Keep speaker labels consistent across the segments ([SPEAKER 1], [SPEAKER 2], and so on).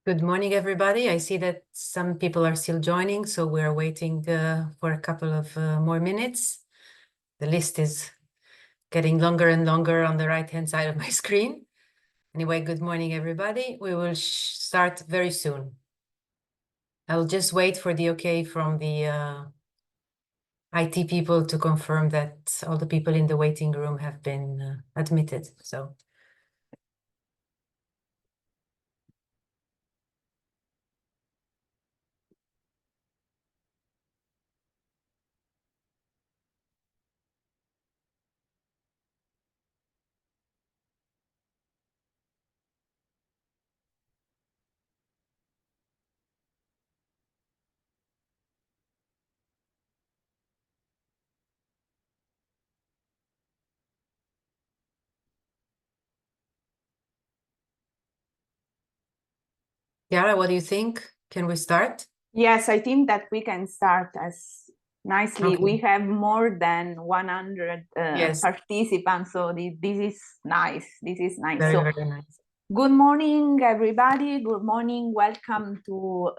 [SPEAKER 1] Good morning, everybody. I see that some people are still joining, so we're waiting for a couple of more minutes. The list is getting longer and longer on the right-hand side of my screen. Anyway, good morning, everybody. We will start very soon. I'll just wait for the okay from the IT people to confirm that all the people in the waiting room have been admitted. So. Chiara, what do you think? Can we start?
[SPEAKER 2] Yes, I think that we can start as nicely.
[SPEAKER 1] Okay.
[SPEAKER 2] We have more than 100
[SPEAKER 1] Yes.
[SPEAKER 2] participants, so this is nice. This is nice.
[SPEAKER 1] Very nice.
[SPEAKER 2] Good morning, everybody. Good morning. Welcome to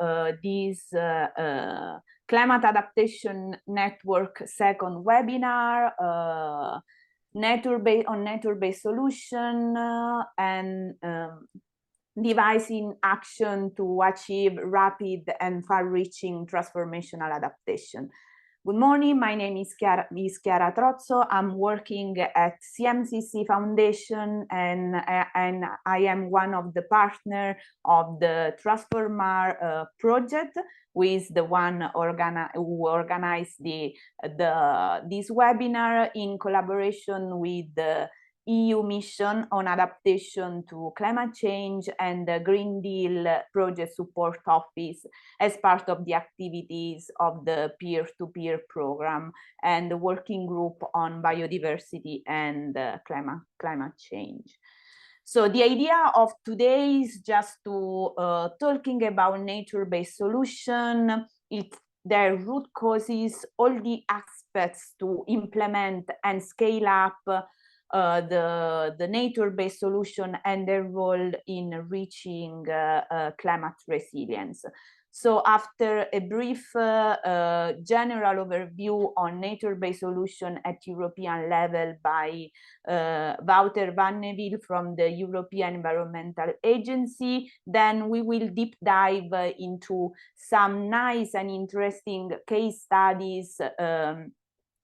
[SPEAKER 2] this Climate Adaptation Network second webinar, nature-based solution and devising action to achieve rapid and far-reaching transformational adaptation. Good morning, my name is Chiara Trozzo. I'm working at CMCC Foundation and I am one of the partners of the TransformAr project, who is the one who organized this webinar in collaboration with the EU mission on adaptation to climate change and the Green Deal Project Support Office as part of the activities of the peer-to-peer program and the working group on biodiversity and climate change. So the idea of today is just to talking about nature-based solution, their root causes, all the aspects to implement and scale up the nature-based solution and their role in reaching climate resilience. So after a brief general overview on nature-based solution at European level by Wouter Vanneuville from the European Environmental Agency, then we will deep dive into some nice and interesting case studies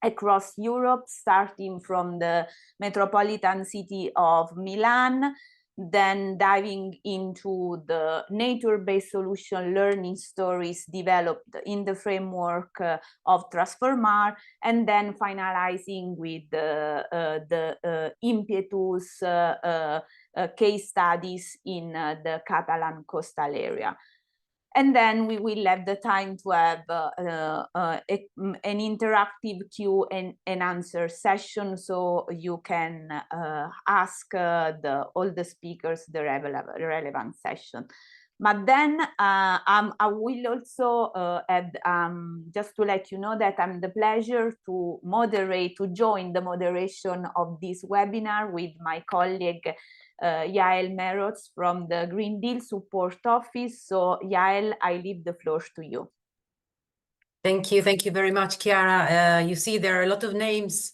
[SPEAKER 2] across Europe, starting from the Metropolitan City of Milan, then diving into the nature-based solution learning stories developed in the framework of TransformAr, and then finalizing with the IMPETUS case studies in the Catalan coastal area. And then we will have the time to have an interactive Q and answer session, so you can ask all the speakers the relevant session. But then I will also add, just to let you know that I'm the pleasure to join the moderation of this webinar with my colleague Yael Meroz from the Green Deal Support Office. So Yael, I leave the floor to you.
[SPEAKER 1] Thank you very much, Chiara. You see there are a lot of names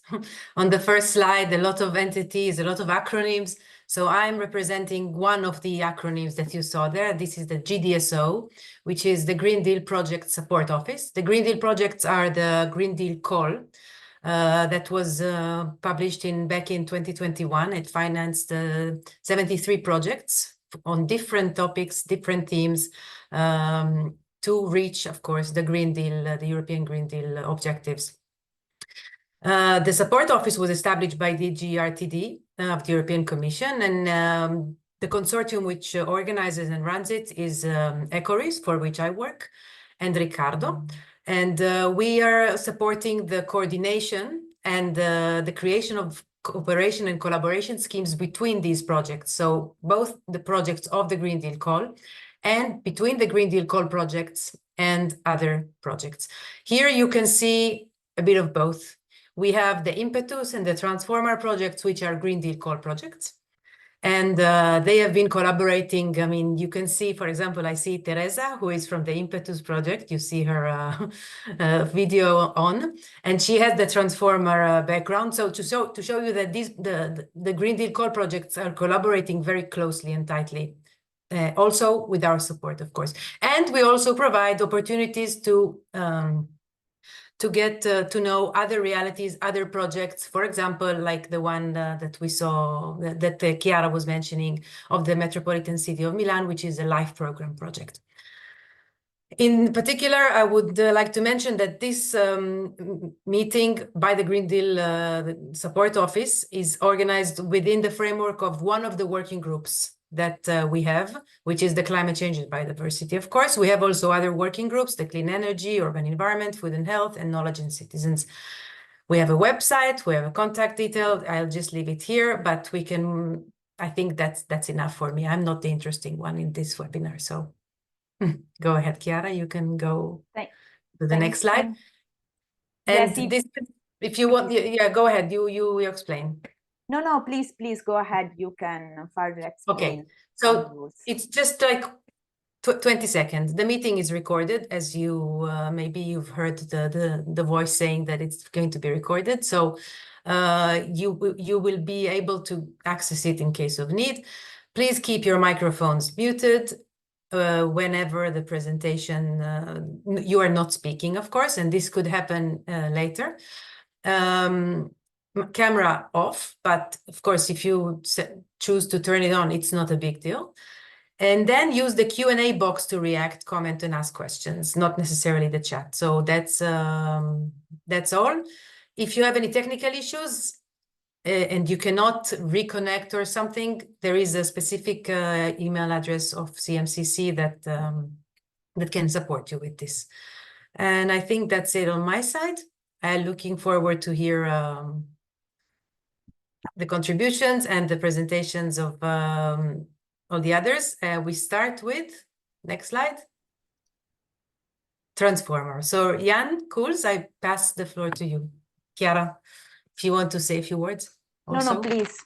[SPEAKER 1] on the first slide, a lot of entities, a lot of acronyms. So I'm representing one of the acronyms that you saw there. This is the GDSO, which is the Green Deal Project Support Office. The Green Deal projects are the Green Deal call that was published back in 2021. It financed 73 projects on different topics, different themes, to reach, of course, the Green Deal, the European Green Deal objectives. The support office was established by DG RTD of the European Commission, and the consortium which organizes and runs it is ECORIS, for which I work, and Riccardo. And we are supporting the coordination and the creation of cooperation and collaboration schemes between these projects. So both the projects of the Green Deal Call and between the Green Deal Call projects and other projects. Here you can see a bit of both. We have the IMPETUS and the TransformAr projects, which are Green Deal Call projects. And they have been collaborating. I mean, you can see, for example, I see Tereza, who is from the IMPETUS project. You see her video on, and she has the TransformAr background. So to show you that the Green Deal Call projects are collaborating very closely and tightly, also with our support, of course. And we also provide opportunities to get to know other realities, other projects, for example, like the one that we saw, that Chiara was mentioning, of the Metropolitan City of Milan, which is a LIFE program project. In particular, I would like to mention that this meeting by the Green Deal Support Office is organized within the framework of one of the working groups that we have, which is the Climate Change and Biodiversity. Of course, we have also other working groups, the Clean Energy, Urban Environment, Food and Health, and Knowledge and Citizens. We have a website, we have a contact detail. I'll just leave it here, but we can, I think that's enough for me. I'm not the interesting one in this webinar, so go ahead, Chiara, you can go to the next slide. And
[SPEAKER 2] yes,
[SPEAKER 1] this, if you want, yeah, go ahead, you explain.
[SPEAKER 2] No, please go ahead. You can further explain.
[SPEAKER 1] Okay, so it's just like 20 seconds. The meeting is recorded, as you maybe you've heard the voice saying that it's going to be recorded. So you will be able to access it in case of need. Please keep your microphones muted whenever the presentation, you are not speaking, of course, and this could happen later. Camera off, but of course, if you choose to turn it on, it's not a big deal. And then use the Q&A box to react, comment, and ask questions, not necessarily the chat. So that's all. If you have any technical issues and you cannot reconnect or something, there is a specific email address of CMCC that can support you with this. And I think that's it on my side. I'm looking forward to hear the contributions and the presentations of all the others. We start with, next slide, TransformAr. So Jan Koels, I pass the floor to you. Chiara, if you want to say a few words also.
[SPEAKER 2] No,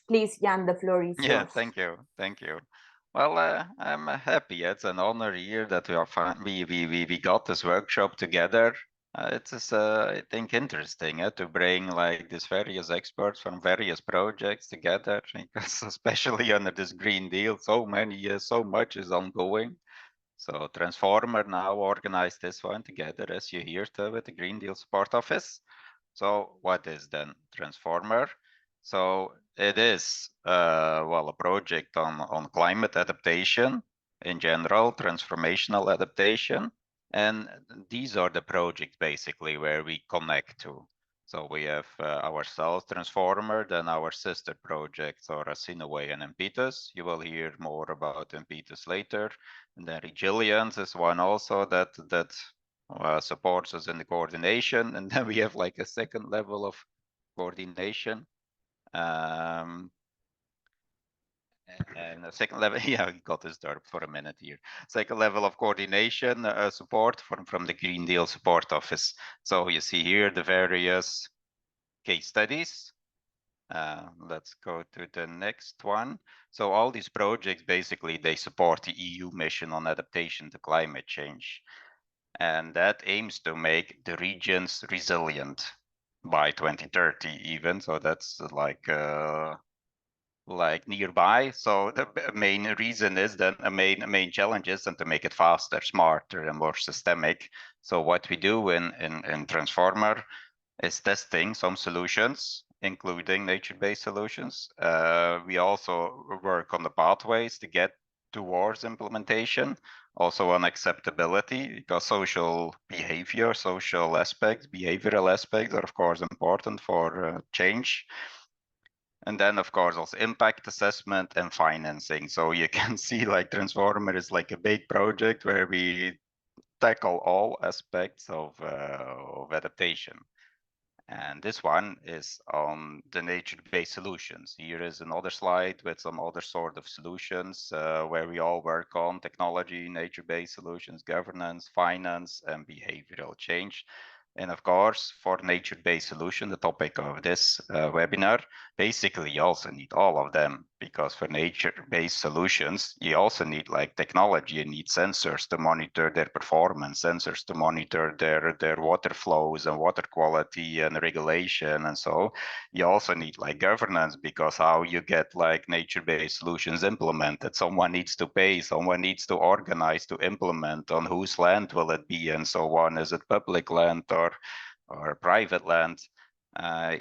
[SPEAKER 2] please, Jan, the floor is yours.
[SPEAKER 3] Thank you. Well, I'm happy. It's an honor here that we got this workshop together. It is, I think, interesting to bring like these various experts from various projects together, because especially under this Green Deal, so much is ongoing. So TransformAr now organized this one together, as you hear, with the Green Deal Support Office. So what is then TransformAr? So it is, well, a project on climate adaptation in general, transformational adaptation. And these are the projects basically where we connect to. So we have ourselves, TransformAr, then our sister projects are Cinzia and IMPETUS. You will hear more about IMPETUS later. And then Resilience is one also that supports us in the coordination. And then we have like a second level of coordination. And a second level, yeah, we got disturbed for a minute here. Second level of coordination support from the Green Deal Support Office. So you see here the various case studies. Let's go to the next one. So all these projects, basically, they support the EU mission on adaptation to climate change. And that aims to make the regions resilient by 2030 even. So that's like nearby. So the main reason is that a main challenge is to make it faster, smarter, and more systemic. So what we do in TransformAr is testing some solutions, including nature-based solutions. We also work on the pathways to get towards implementation, also on acceptability, because social behavior, social aspects, behavioral aspects are of course important for change. And then, of course, also impact assessment and financing. So you can see like TransformAr is like a big project where we tackle all aspects of adaptation. And this one is on the nature-based solutions. Here is another slide with some other sort of solutions where we all work on technology, nature-based solutions, governance, finance, and behavioral change. And of course, for nature-based solution, the topic of this webinar, basically you also need all of them, because for nature-based solutions, you also need like technology. You need sensors to monitor their performance, sensors to monitor their water flows and water quality and regulation. And so you also need like governance, because how you get like nature-based solutions implemented, someone needs to pay, someone needs to organize to implement, on whose land will it be, and so on. Is it public land or private land?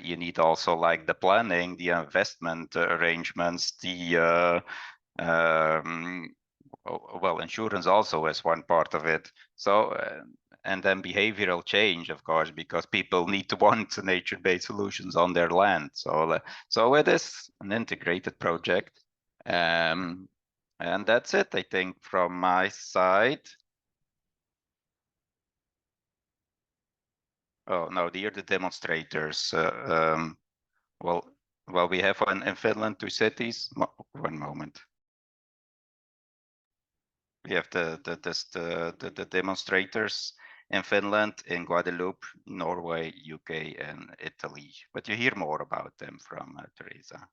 [SPEAKER 3] You need also like the planning, the investment arrangements, the well, insurance also is one part of it. So and then behavioral change, of course, because people need to want nature-based solutions on their land. So so it is an integrated project, and that's it, I think, from my side. Oh no, here the demonstrators. Well, we have one in Finland, 2 cities. One moment. We have the demonstrators in Finland, in Guadeloupe, Norway, UK, and Italy. But you hear more about them from Tereza.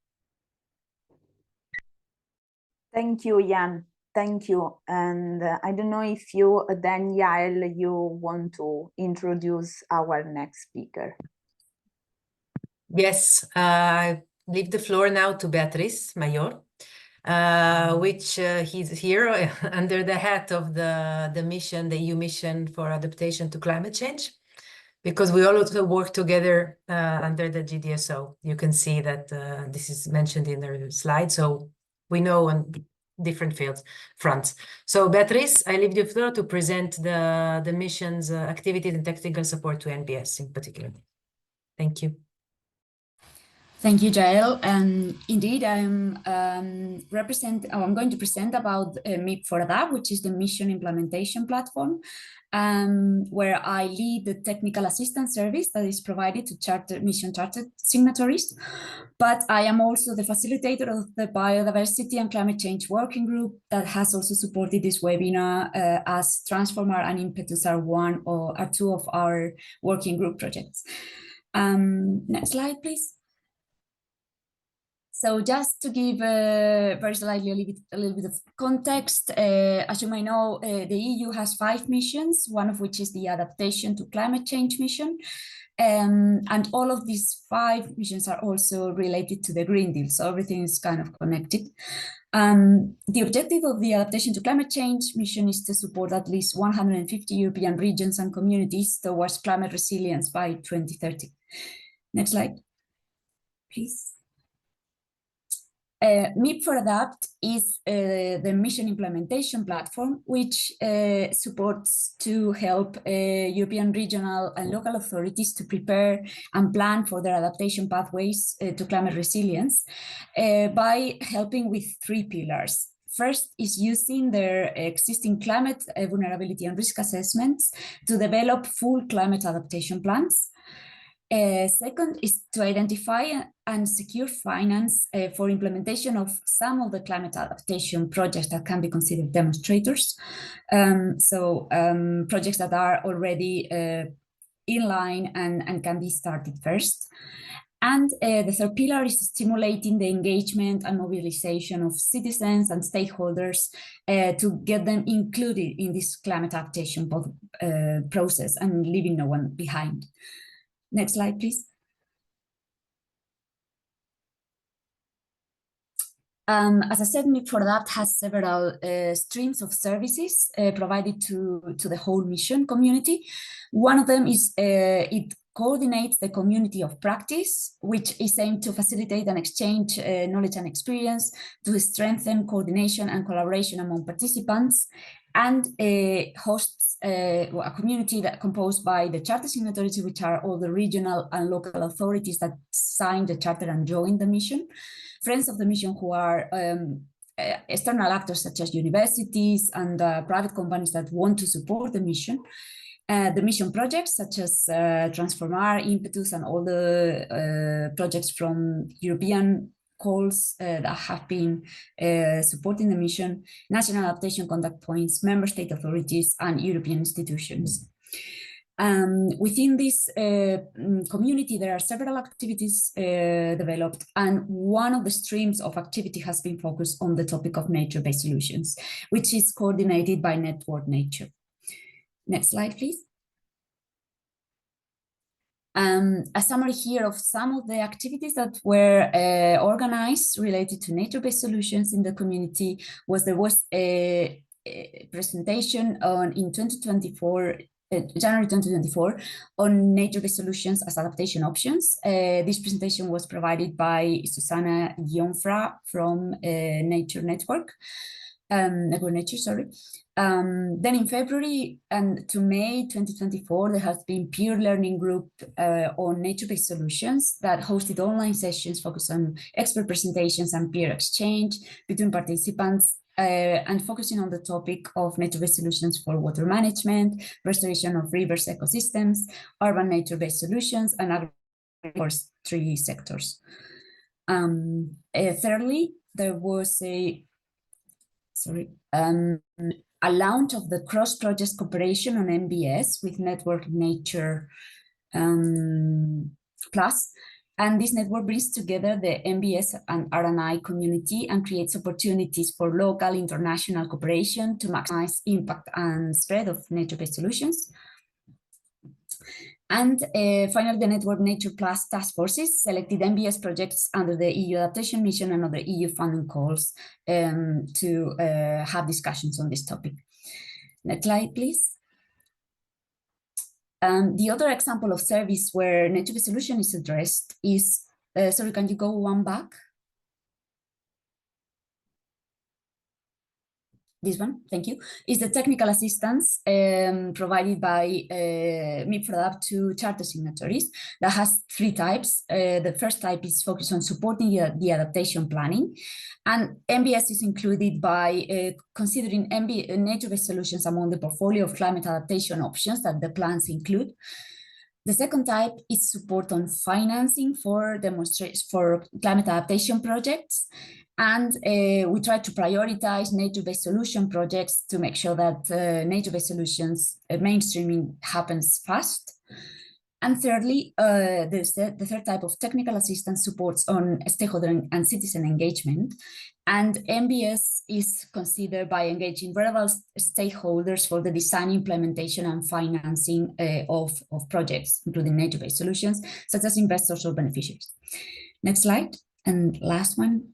[SPEAKER 2] Thank you, Jan. Thank you. And I don't know if you, then Yael, you want to introduce our next speaker.
[SPEAKER 1] Yes, I leave the floor now to Beatriz Mayor, which he's here under the hat of the mission, the EU mission for adaptation to climate change, because we all also work together under the GDSO. You can see that this is mentioned in the slide, so we know on different fronts. So Beatriz, I leave the floor to present the mission's activities and technical support to NBS in particular. Thank you.
[SPEAKER 4] Thank you, Yael. And indeed, I'm going to present about MIP for ADAPT, which is the mission implementation platform, where I lead the technical assistance service that is provided to mission charter signatories. But I am also the facilitator of the Biodiversity and Climate Change Working Group that has also supported this webinar, as TransformAr and IMPETUS are two of our working group projects. Next slide, please. So just to give very slightly a little bit of context, as you may know, the EU has 5 missions, one of which is the Adaptation to Climate Change mission. And all of these 5 missions are also related to the Green Deal, so everything is kind of connected. The objective of the Adaptation to Climate Change mission is to support at least 150 European regions and communities towards climate resilience by 2030. Next slide, please. MIP for ADAPT is the mission implementation platform, which supports to help European regional and local authorities to prepare and plan for their adaptation pathways to climate resilience by helping with 3 pillars. First is using their existing climate vulnerability and risk assessments to develop full climate adaptation plans. Second is to identify and secure finance for implementation of some of the climate adaptation projects that can be considered demonstrators. Projects that are already in line and can be started first. And the third pillar is stimulating the engagement and mobilization of citizens and stakeholders to get them included in this climate adaptation process and leaving no one behind. Next slide, please. As I said, MIP for ADAPT has several streams of services provided to the whole mission community. One of them is it coordinates the community of practice, which is aimed to facilitate and exchange knowledge and experience to strengthen coordination and collaboration among participants, and hosts a community that composed by the charter signatories, which are all the regional and local authorities that signed the charter and joined the mission. Friends of the mission, who are external actors such as universities and private companies that want to support the mission. The mission projects such as TransformAr, IMPETUS, and all the projects from European calls that have been supporting the mission, national adaptation contact points, member state authorities, and European institutions. Within this community, there are several activities developed, and one of the streams of activity has been focused on the topic of nature-based solutions, which is coordinated by Network Nature. Next slide, please. A summary here of some of the activities that were organized related to nature-based solutions in the community. There was a presentation in 2024, January 2024, on nature-based solutions as adaptation options. This presentation was provided by Susanna Jonfra from Nature Network. Nature, sorry. Then in February and to May 2024, there has been peer learning group on nature-based solutions that hosted online sessions focused on expert presentations and peer exchange between participants and focusing on the topic of nature-based solutions for water management, restoration of rivers ecosystems, urban nature-based solutions, and agricultural sectors. Thirdly, there was a launch of the cross-project cooperation on MBS with Network Nature Plus. And this network brings together the MBS and R&I community and creates opportunities for local international cooperation to maximize impact and spread of nature-based solutions. And finally, the Network Nature Plus task forces selected MBS projects under the EU Adaptation Mission and other EU funding calls to have discussions on this topic. Next slide, please. The other example of service where nature-based solution is addressed is, sorry, can you go one back? This one, thank you, is the technical assistance provided by MIP4ADAPT to charter signatories that has three types. The first type is focused on supporting the adaptation planning, and MBS is included by considering nature-based solutions among the portfolio of climate adaptation options that the plans include. The second type is support on financing for climate adaptation projects. And we try to prioritize nature-based solution projects to make sure that nature-based solutions mainstreaming happens fast. And thirdly, the third type of technical assistance supports on stakeholder and citizen engagement. And MBS is considered by engaging relevant stakeholders for the design, implementation, and financing of projects, including nature-based solutions, such as investors or beneficiaries. Next slide, and last one.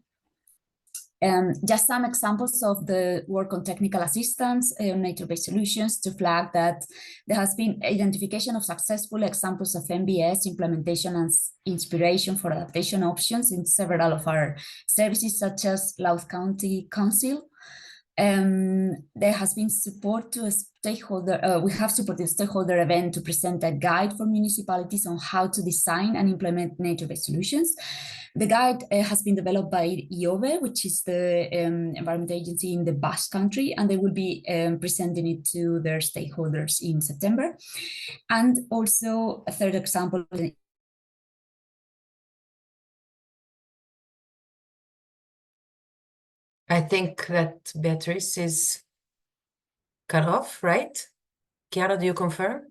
[SPEAKER 4] Just some examples of the work on technical assistance on nature-based solutions to flag that there has been identification of successful examples of MBS implementation and inspiration for adaptation options in several of our services, such as Louth County Council. There has been support to a stakeholder, we have supported a stakeholder event to present a guide for municipalities on how to design and implement nature-based solutions. The guide has been developed by IOVE, which is the environment agency in the Basque Country, and they will be presenting it to their stakeholders in September. And also a third example.
[SPEAKER 1] I think that Beatriz is cut off, right? Chiara, do you confirm?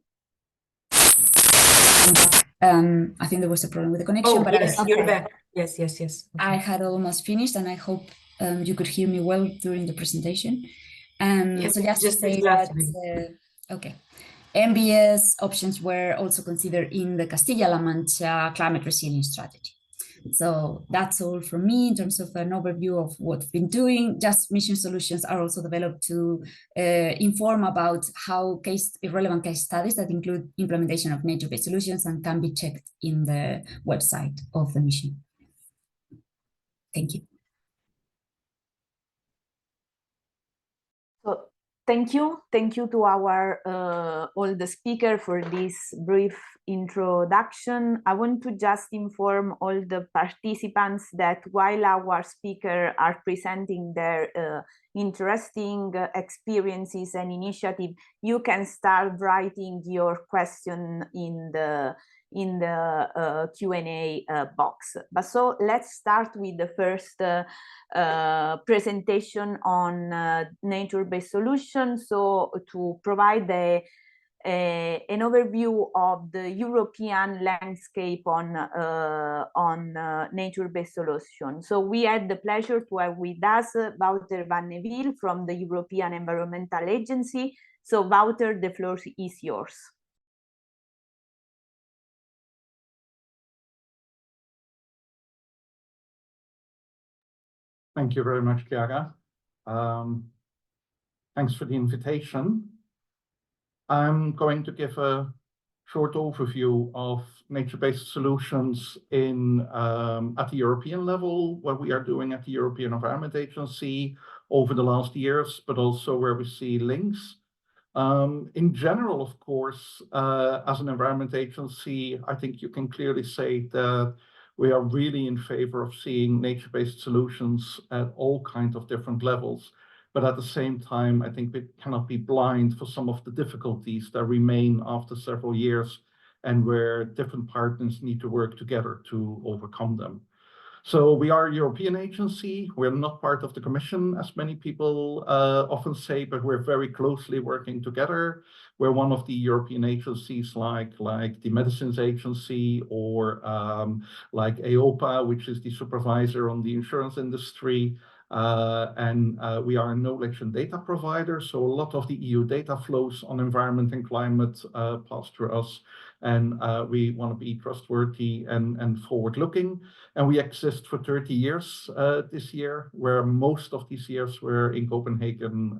[SPEAKER 4] I think there was a problem with the connection.
[SPEAKER 1] Oh,
[SPEAKER 4] but
[SPEAKER 1] yes, you're back. Yes, yes, yes. Okay.
[SPEAKER 4] I had almost finished, and I hope you could hear me well during the presentation.
[SPEAKER 1] Yes,
[SPEAKER 4] so just to say that, okay. MBS options were also considered in the Castilla-La Mancha climate resilience strategy. So that's all from me in terms of an overview of what we've been doing. Just mission solutions are also developed to inform about how relevant case studies that include implementation of nature-based solutions and can be checked in the website of the mission. Thank you.
[SPEAKER 2] So thank you to our all the speakers for this brief introduction. I want to just inform all the participants that while our speakers are presenting their interesting experiences and initiative, you can start writing your question in the Q&A box. But so let's start with the first presentation on nature-based solutions. So to provide an overview of the European landscape on nature-based solutions. So we had the pleasure to have with us Wouter Vanneuville from the European Environmental Agency. So Wouter, the floor is yours.
[SPEAKER 5] Thank you very much, Chiara. Thanks for the invitation. I'm going to give a short overview of nature-based solutions at the European level, what we are doing at the European Environment Agency over the last years, but also where we see links. In general, of course, as an environment agency, I think you can clearly say that we are really in favor of seeing nature-based solutions at all kinds of different levels. But at the same time, I think we cannot be blind for some of the difficulties that remain after several years and where different partners need to work together to overcome them. So we are a European agency. We're not part of the Commission, as many people often say, but we're very closely working together. We're one of the European agencies like the Medicines Agency or like EIOPA, which is the supervisor on the insurance industry. We are a knowledge and data provider, so a lot of the EU data flows on environment and climate pass through us, and we want to be trustworthy and forward-looking. And we exist for 30 years this year, where most of these years were in Copenhagen,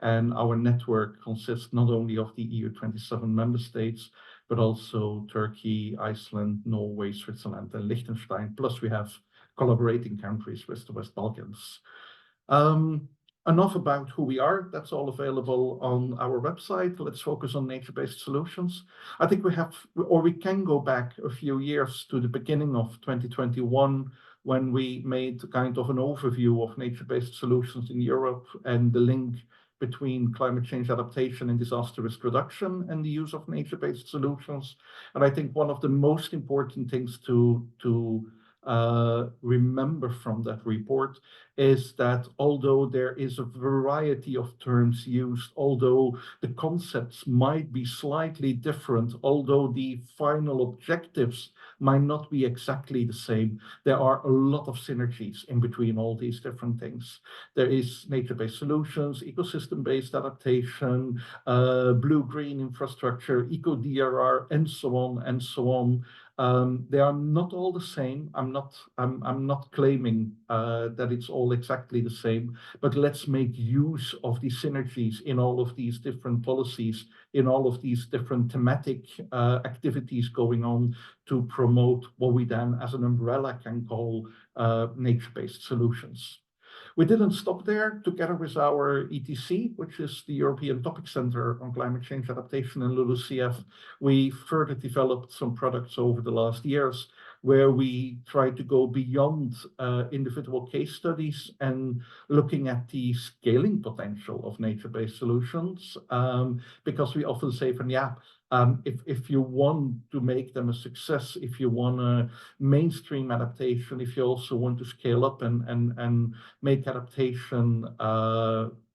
[SPEAKER 5] and our network consists not only of the EU 27 member states, but also Turkey, Iceland, Norway, Switzerland, and Liechtenstein, plus we have collaborating countries with the West Balkans. Enough about who we are. That's all available on our website. Let's focus on nature-based solutions. I think we can go back a few years to the beginning of 2021 when we made kind of an overview of nature-based solutions in Europe and the link between climate change adaptation and disaster risk reduction and the use of nature-based solutions. And I think one of the most important things to remember from that report is that although there is a variety of terms used, although the concepts might be slightly different, although the final objectives might not be exactly the same, there are a lot of synergies in between all these different things. There is nature-based solutions, ecosystem-based adaptation, blue-green infrastructure, eco-DRR, and so on and so on. They are not all the same. I'm not claiming that it's all exactly the same, but let's make use of the synergies in all of these different policies, in all of these different thematic activities going on to promote what we then as an umbrella can call nature-based solutions. We didn't stop there. Together with our ETC, which is the European Topic Center on Climate Change Adaptation and LULUCF, we further developed some products over the last years where we try to go beyond individual case studies and looking at the scaling potential of nature-based solutions, because we often say, if you want to make them a success, if you want a mainstream adaptation, if you also want to scale up and make adaptation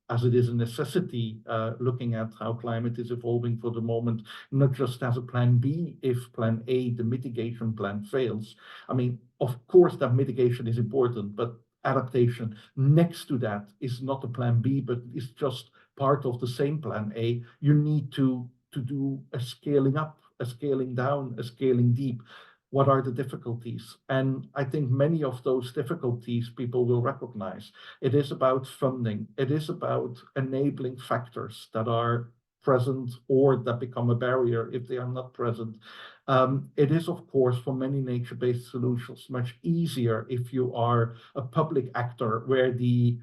[SPEAKER 5] as it is a necessity, looking at how climate is evolving for the moment, not just as a plan B if plan A, the mitigation plan, fails. I mean, of course, that mitigation is important, but adaptation next to that is not a plan B, but it's just part of the same plan A. You need to do a scaling up, a scaling down, a scaling deep. What are the difficulties? And I think many of those difficulties people will recognize. It is about funding. It is about enabling factors that are present or that become a barrier if they are not present. It is, of course, for many nature-based solutions, much easier if you are a public actor where the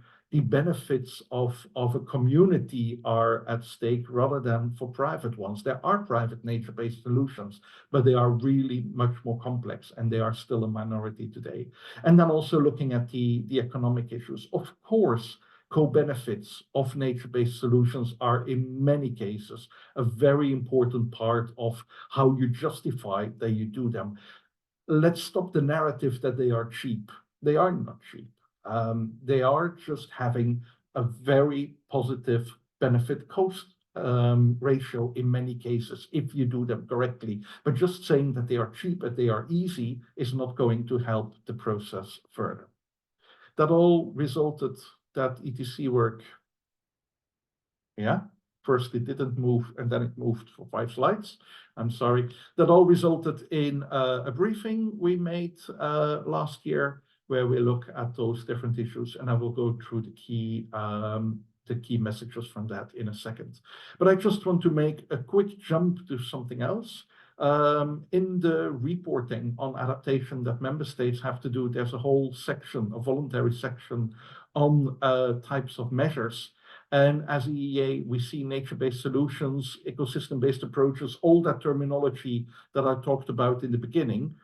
[SPEAKER 5] benefits of a community are at stake rather than for private ones. There are private nature-based solutions, but they are really much more complex and they are still a minority today. And then also looking at the economic issues. Of course, co-benefits of nature-based solutions are in many cases a very important part of how you justify that you do them. Let's stop the narrative that they are cheap. They are not cheap. They are just having a very positive benefit cost ratio in many cases if you do them correctly. But just saying that they are cheap and they are easy is not going to help the process further. That all resulted that ETC work, yeah, first it didn't move and then it moved for 5 slides. I'm sorry. That all resulted in a briefing we made last year where we look at those different issues, and I will go through the key messages from that in a second. But I just want to make a quick jump to something else. In the reporting on adaptation that member states have to do, there's a whole section, a voluntary section on types of measures. And as EEA, we see nature-based solutions, ecosystem-based approaches, all that terminology that I talked about in the beginning,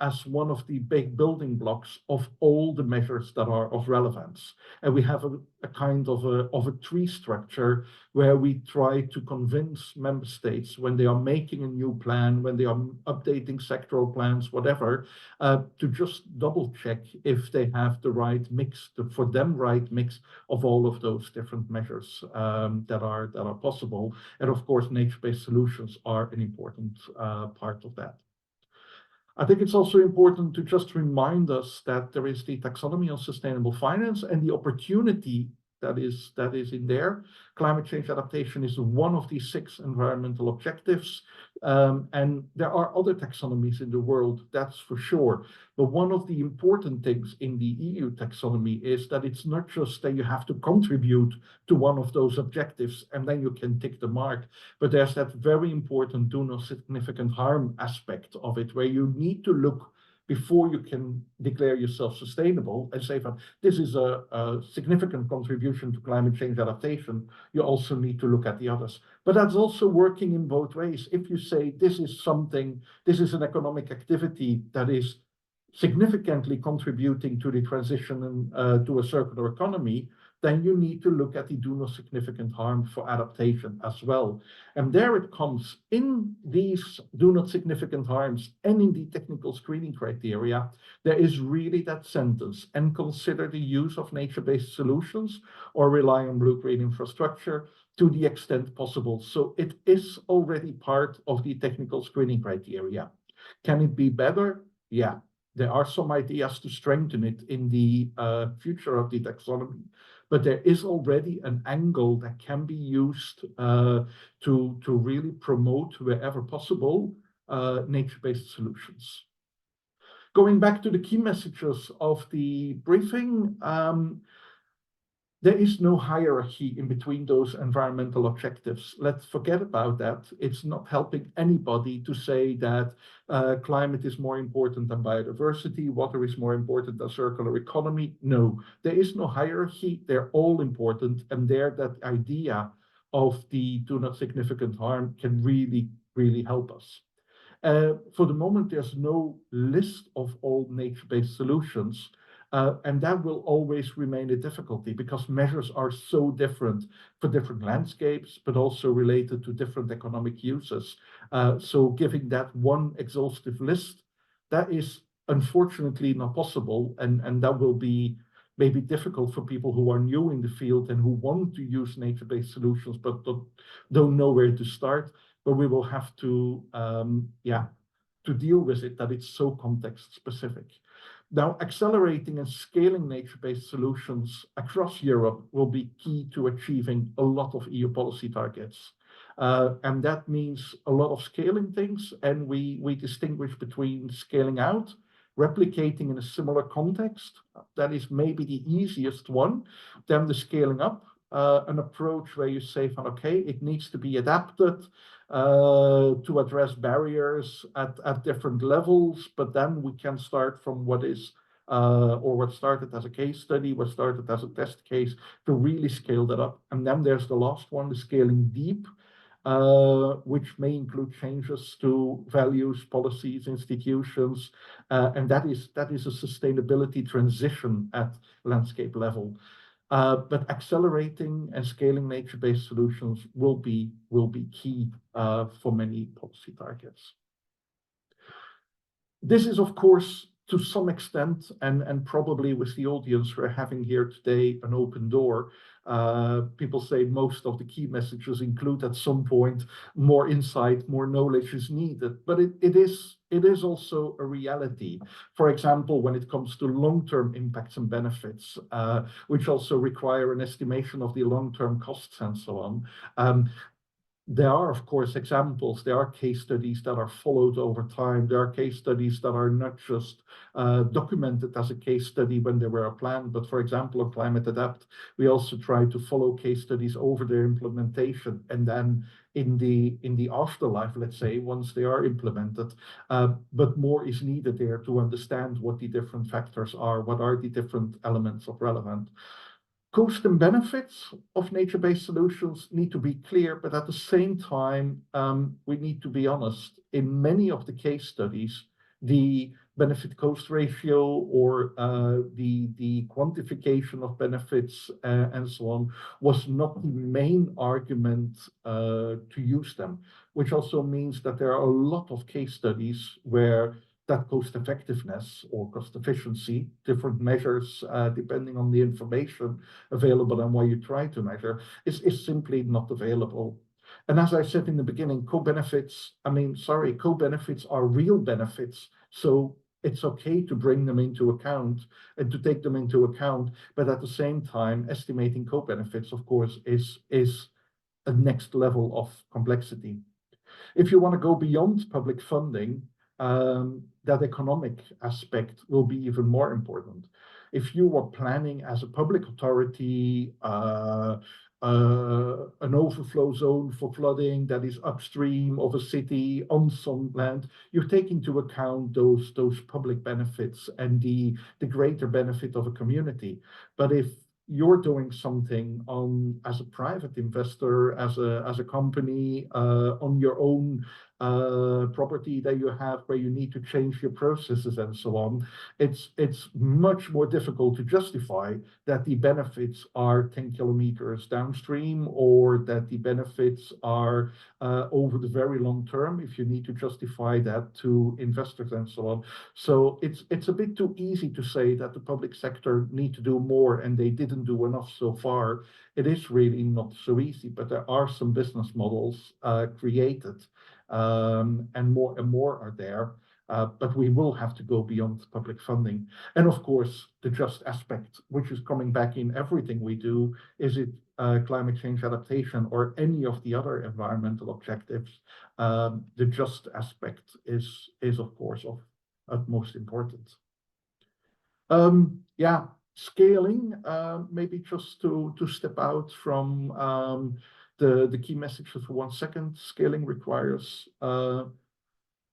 [SPEAKER 5] as one of the big building blocks of all the measures that are of relevance. And we have a kind of a tree structure where we try to convince member states when they are making a new plan, when they are updating sectoral plans, whatever, to just double check if they have the right mix, for them right mix of all of those different measures that are possible. And of course, nature-based solutions are an important part of that. I think it's also important to just remind us that there is the taxonomy on sustainable finance and the opportunity that is in there. Climate change adaptation is one of these 6 environmental objectives. And there are other taxonomies in the world, that's for sure. But one of the important things in the EU taxonomy is that it's not just that you have to contribute to one of those objectives and then you can tick the mark, but there's that very important do no significant harm aspect of it, where you need to look before you can declare yourself sustainable and say that this is a significant contribution to climate change adaptation. You also need to look at the others. But that's also working in both ways. If you say this is an economic activity that is significantly contributing to the transition to a circular economy, then you need to look at the do no significant harm for adaptation as well. And there it comes in these do not significant harms and in the technical screening criteria, there is really that sentence, and consider the use of nature-based solutions or rely on blue-green infrastructure to the extent possible. So it is already part of the technical screening criteria. Can it be better? Yeah. There are some ideas to strengthen it in the future of the taxonomy, but there is already an angle that can be used to really promote, wherever possible, nature-based solutions. Going back to the key messages of the briefing, there is no hierarchy in between those environmental objectives. Let's forget about that. It's not helping anybody to say that climate is more important than biodiversity, water is more important than circular economy. No, there is no hierarchy. They're all important. And there, that idea of the do not significant harm can really, really help us. For the moment, there's no list of all nature-based solutions. And that will always remain a difficulty because measures are so different for different landscapes, but also related to different economic uses. So giving that one exhaustive list, that is unfortunately not possible. And that will be maybe difficult for people who are new in the field and who want to use nature-based solutions, but don't know where to start. But we will have to, to deal with it, that it's so context specific. Now, accelerating and scaling nature-based solutions across Europe will be key to achieving a lot of EU policy targets. And that means a lot of scaling things, and we distinguish between scaling out, replicating in a similar context, that is maybe the easiest one, then the scaling up, an approach where you say, okay, it needs to be adapted to address barriers at different levels, but then we can start from what is or what started as a case study, what started as a test case, to really scale that up. And then there's the last one, the scaling deep, which may include changes to values, policies, institutions, and that is a sustainability transition at landscape level. But accelerating and scaling nature-based solutions will be key for many policy targets. This is, of course, to some extent, and probably with the audience we're having here today, an open door. People say most of the key messages include at some point more insight, more knowledge is needed, but it is also a reality. For example, when it comes to long-term impacts and benefits, which also require an estimation of the long-term costs and so on. There are, of course, examples. There are case studies that are followed over time. There are case studies that are not just documented as a case study when they were planned, but for example, on Climate Adapt, we also try to follow case studies over their implementation, and then in the afterlife, let's say, once they are implemented. But more is needed there to understand what the different factors are, what are the different elements of relevant. Cost and benefits of nature-based solutions need to be clear, but at the same time, we need to be honest. In many of the case studies, the benefit-cost ratio or the quantification of benefits and so on was not the main argument to use them, which also means that there are a lot of case studies where that cost effectiveness or cost efficiency, different measures depending on the information available and what you try to measure, is simply not available. And as I said in the beginning, co-benefits are real benefits. So it's okay to bring them into account and to take them into account. But at the same time, estimating co-benefits, of course, is a next level of complexity. If you want to go beyond public funding, that economic aspect will be even more important. If you are planning as a public authority an overflow zone for flooding that is upstream of a city on some land, you're taking into account those public benefits and the greater benefit of a community. But if you're doing something as a private investor, as a company, on your own property that you have where you need to change your processes and so on, it's much more difficult to justify that the benefits are 10 kilometers downstream or that the benefits are over the very long term if you need to justify that to investors and so on. So it's a bit too easy to say that the public sector need to do more and they didn't do enough so far. It is really not so easy, but there are some business models created and more are there, but we will have to go beyond public funding. And of course, the just aspect, which is coming back in everything we do, is it climate change adaptation or any of the other environmental objectives, the just aspect is of course of utmost importance. Scaling, maybe just to step out from the key messages for 1 second. Scaling requires a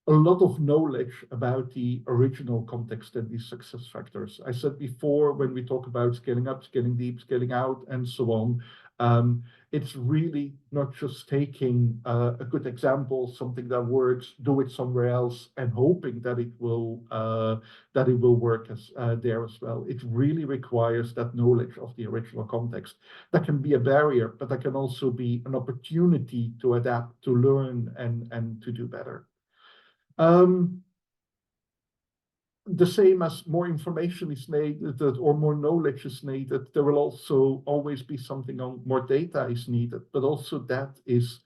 [SPEAKER 5] lot of knowledge about the original context and these success factors. I said before, when we talk about scaling up, scaling deep, scaling out, and so on, it's really not just taking a good example, something that works, do it somewhere else, and hoping that it will work there as well. It really requires that knowledge of the original context. That can be a barrier, but that can also be an opportunity to adapt, to learn, and to do better. The same as more information is needed or more knowledge is needed, there will also always be something on more data is needed, but also that is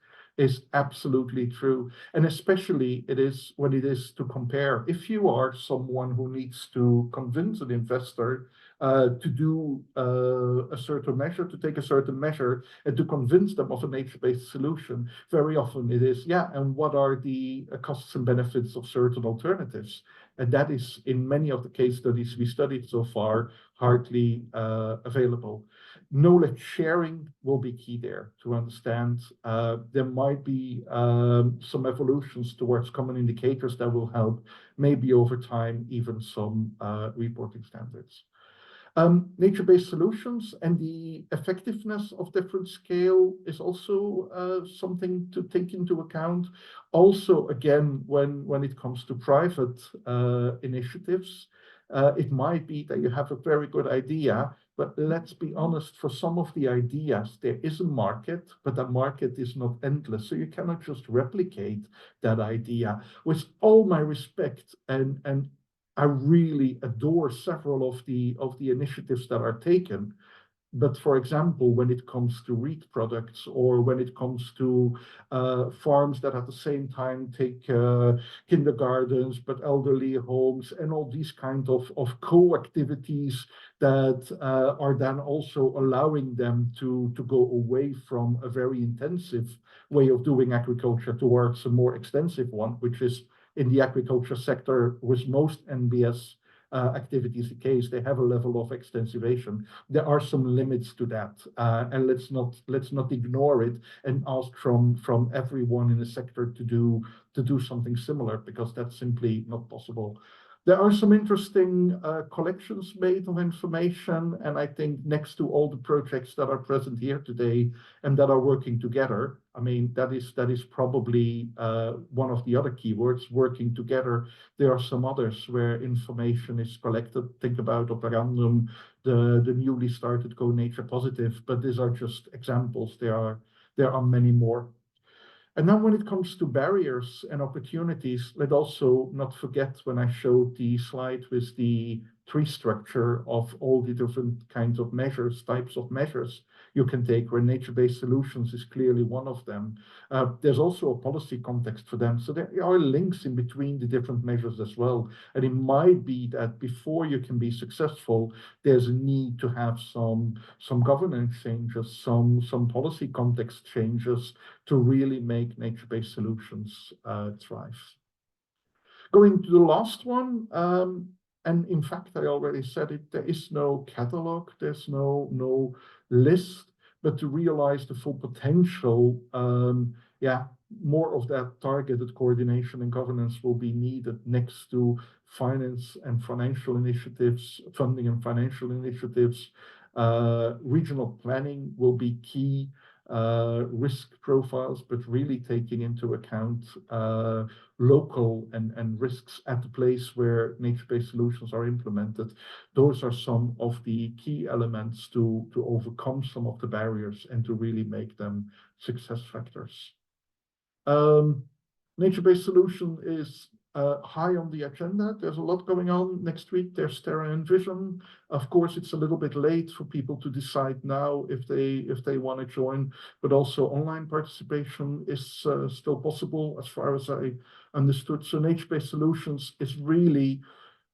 [SPEAKER 5] absolutely true. And especially it is when it is to compare. If you are someone who needs to convince an investor to do a certain measure, to take a certain measure, and to convince them of a nature-based solution, very often it is, and what are the costs and benefits of certain alternatives? And that is, in many of the case studies we studied so far, hardly available. Knowledge sharing will be key there to understand. There might be some evolutions towards common indicators that will help, maybe over time, even some reporting standards. Nature-based solutions and the effectiveness of different scale is also something to take into account. Also, again, when it comes to private initiatives, it might be that you have a very good idea, but let's be honest, for some of the ideas, there is a market, but that market is not endless. So you cannot just replicate that idea. With all my respect, and I really adore several of the initiatives that are taken, But for example, when it comes to wheat products, or when it comes to farms that at the same time take kindergartens, but elderly homes, and all these kind of co-activities that are then also allowing them to go away from a very intensive way of doing agriculture towards a more extensive one, which is in the agriculture sector with most NBS activities the case. They have a level of extensivation. There are some limits to that, and let's not ignore it and ask from everyone in the sector to do something similar, because that's simply not possible. There are some interesting collections made of information, and I think next to all the projects that are present here today and that are working together, I mean, that is probably one of the other keywords, working together. There are some others where information is collected. Think about Operandum, the newly started Go Nature Positive, but these are just examples. There are many more. And then when it comes to barriers and opportunities, let's also not forget when I showed the slide with the tree structure of all the different kinds of measures, types of measures you can take, where nature-based solutions is clearly one of them. There's also a policy context for them. So there are links in between the different measures as well. And it might be that before you can be successful, there's a need to have some governance changes, some policy context changes to really make nature-based solutions thrive. Going to the last one, and in fact, I already said it, there is no catalog, there's no list, but to realize the full potential, more of that targeted coordination and governance will be needed next to finance and financial initiatives, funding and financial initiatives. Regional planning will be key, risk profiles, but really taking into account local and risks at the place where nature-based solutions are implemented. Those are some of the key elements to overcome some of the barriers and to really make them success factors. Nature-based solution is high on the agenda. There's a lot going on next week. There's Terra and Vision. Of course, it's a little bit late for people to decide now if they want to join, but also online participation is still possible as far as I understood. So nature-based solutions is really,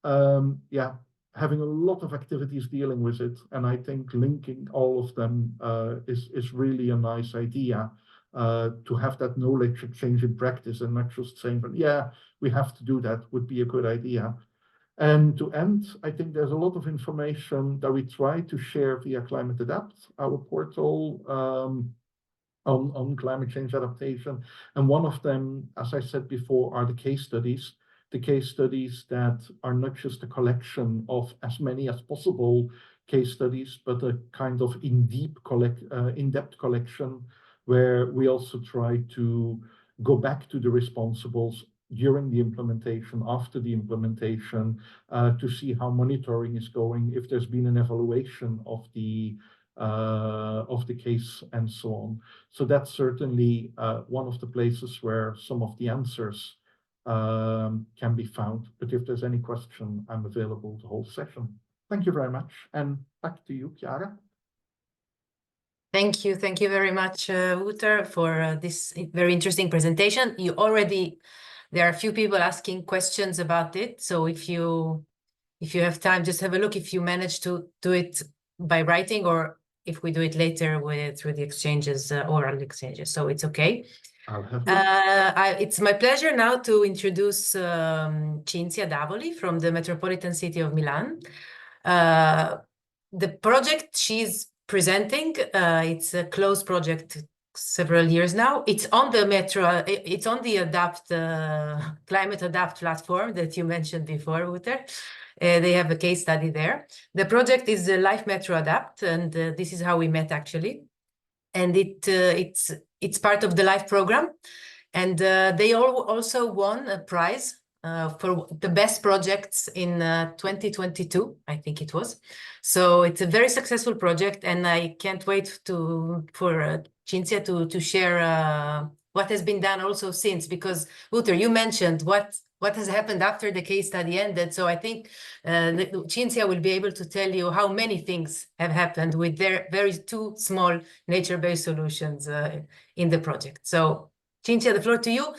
[SPEAKER 5] having a lot of activities dealing with it. And I think linking all of them is really a nice idea. To have that knowledge exchange in practice and not just saying, but yeah, we have to do that would be a good idea. And to end, I think there's a lot of information that we try to share via Climate Adapt, our portal on climate change adaptation. And one of them, as I said before, are the case studies that are not just a collection of as many as possible case studies, but a kind of in-depth collection, where we also try to go back to the responsibles during the implementation, after the implementation, to see how monitoring is going, if there's been an evaluation of the case, and so on. So that's certainly one of the places where some of the answers can be found. But if there's any question, I'm available the whole session. Thank you very much, and back to you, Chiara.
[SPEAKER 1] Thank you very much, Wouter, for this very interesting presentation. There are a few people asking questions about it, so if you have time, just have a look if you manage to do it by writing, or if we do it later through the exchanges, oral exchanges, so it's okay.
[SPEAKER 5] I'll have
[SPEAKER 1] it's my pleasure now to introduce Cinzia Davoli from the Metropolitan City of Milan. The project she's presenting, it's a closed project several years now. It's on the Climate Adapt platform that you mentioned before, Wouter. They have a case study there. The project is the Life Metro Adapt, and this is how we met actually. And it's part of the Life program, and they also won a prize for the best projects in 2022, I think it was. So it's a very successful project, and I can't wait for Cinzia to share what has been done also since, because Wouter, you mentioned what has happened after the case study ended. So I think Cinzia will be able to tell you how many things have happened with their very two small nature-based solutions in the project. So Cinzia, the floor to you.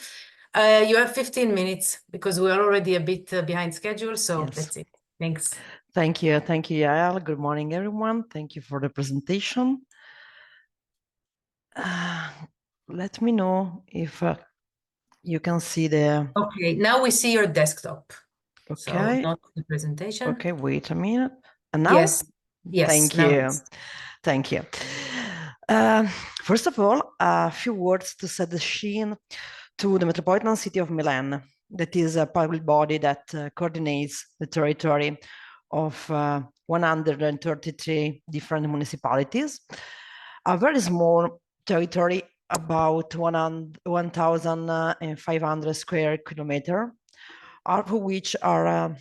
[SPEAKER 1] You have 15 minutes because we are already a bit behind schedule. So
[SPEAKER 6] Yes.
[SPEAKER 1] That's it. Thanks.
[SPEAKER 6] Thank you, Yael. Good morning, everyone. Thank you for the presentation. Let me know if you can see the...
[SPEAKER 1] Okay, now we see your desktop.
[SPEAKER 6] Okay.
[SPEAKER 1] So not the presentation.
[SPEAKER 6] Okay, wait a minute. And now?
[SPEAKER 1] Yes.
[SPEAKER 6] Thank
[SPEAKER 1] Now
[SPEAKER 6] you.
[SPEAKER 1] yes.
[SPEAKER 6] Thank you. First of all, a few words to set the scene to the Metropolitan City of Milan. That is a public body that coordinates the territory of 133 different municipalities. A very small territory, about 1,500 square kilometers, half of which are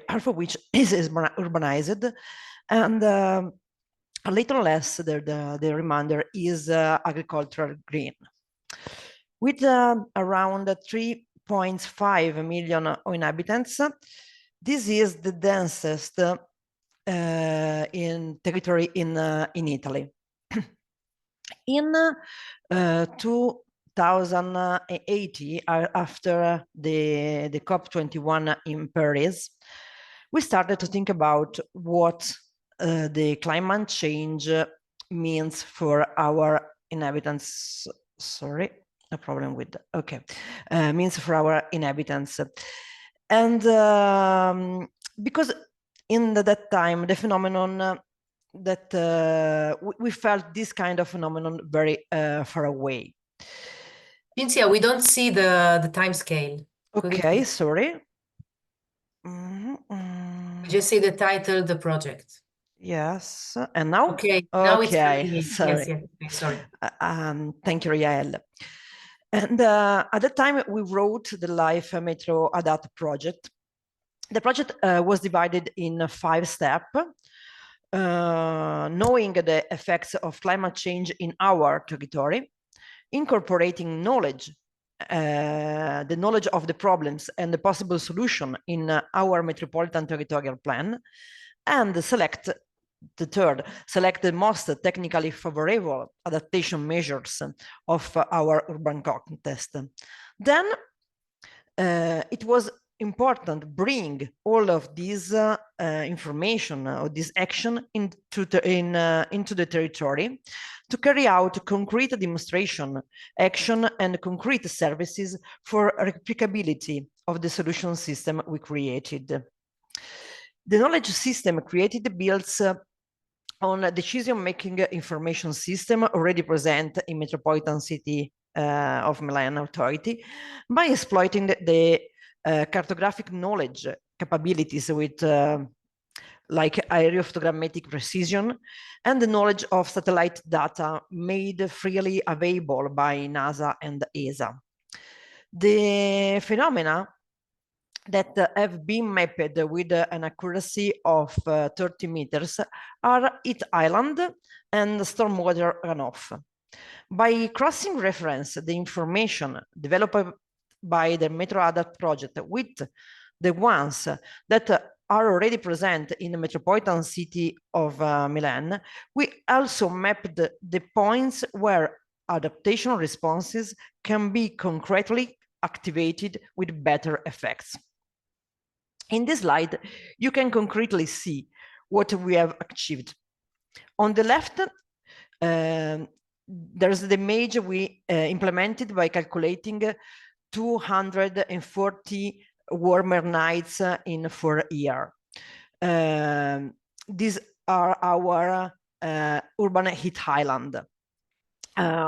[SPEAKER 6] half of which is urbanized, and a little less, the remainder is agricultural green. With around 3.5 million inhabitants, this is the densest in territory in Italy. In 2080, after the COP21 in Paris, we started to think about what the climate change means for our inhabitants. Sorry, no problem with that. Okay, means for our inhabitants. And because in that time, the phenomenon that we felt this kind of phenomenon very far away.
[SPEAKER 1] Cinzia, we don't see the time scale.
[SPEAKER 6] Okay, sorry.
[SPEAKER 1] We just see the title, the project.
[SPEAKER 6] Yes, and now?
[SPEAKER 1] Okay, now it's coming in.
[SPEAKER 6] Sorry.
[SPEAKER 1] Yes, okay, sorry.
[SPEAKER 6] Thank you, Yael. And at the time we wrote the Life Metro Adapt project. The project was divided in 5 steps. Knowing the effects of climate change in our territory, incorporating knowledge, the knowledge of the problems and the possible solution in our metropolitan territorial plan, and select the most technically favorable adaptation measures of our urban context. Then it was important bring all of this information or this action into the territory to carry out concrete demonstration action and concrete services for replicability of the solution system we created. The knowledge system created builds on a decision-making information system already present in Metropolitan City of Milan Authority by exploiting the cartographic knowledge capabilities with like aerophotogrammetric precision and the knowledge of satellite data made freely available by NASA and ESA. The phenomena that have been mapped with an accuracy of 30 meters are heat island and stormwater runoff. By crossing reference the information developed by the Metro Adapt project with the ones that are already present in the Metropolitan City of Milan, we also mapped the points where adaptation responses can be concretely activated with better effects. In this slide, you can concretely see what we have achieved. On the left, there's the image we implemented by calculating 240 warmer nights in 4 years. These are our urban heat island.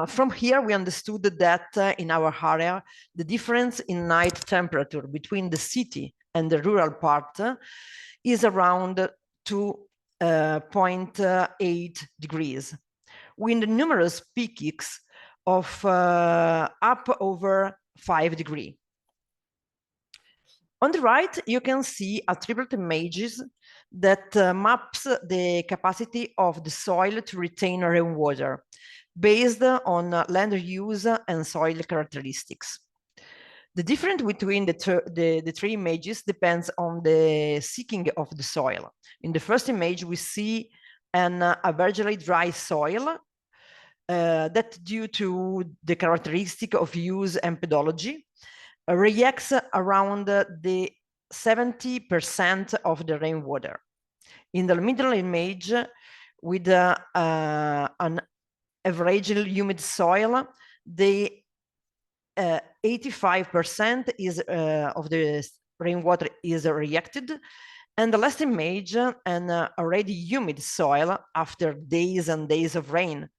[SPEAKER 6] From here, we understood that in our area, the difference in night temperature between the city and the rural part is around 2.8 degrees, with numerous peaks of up over 5 degrees. On the right, you can see a triplet images that maps the capacity of the soil to retain rainwater, based on land use and soil characteristics. The difference between the three images depends on the seeking of the soil. In the first image, we see an averagely dry soil that, due to the characteristic of use and pedology, reacts around the 70% of the rainwater. In the middle image, with an averagely humid soil, the 85% of the rainwater is reacted, and the last image, an already humid soil after days and days of rain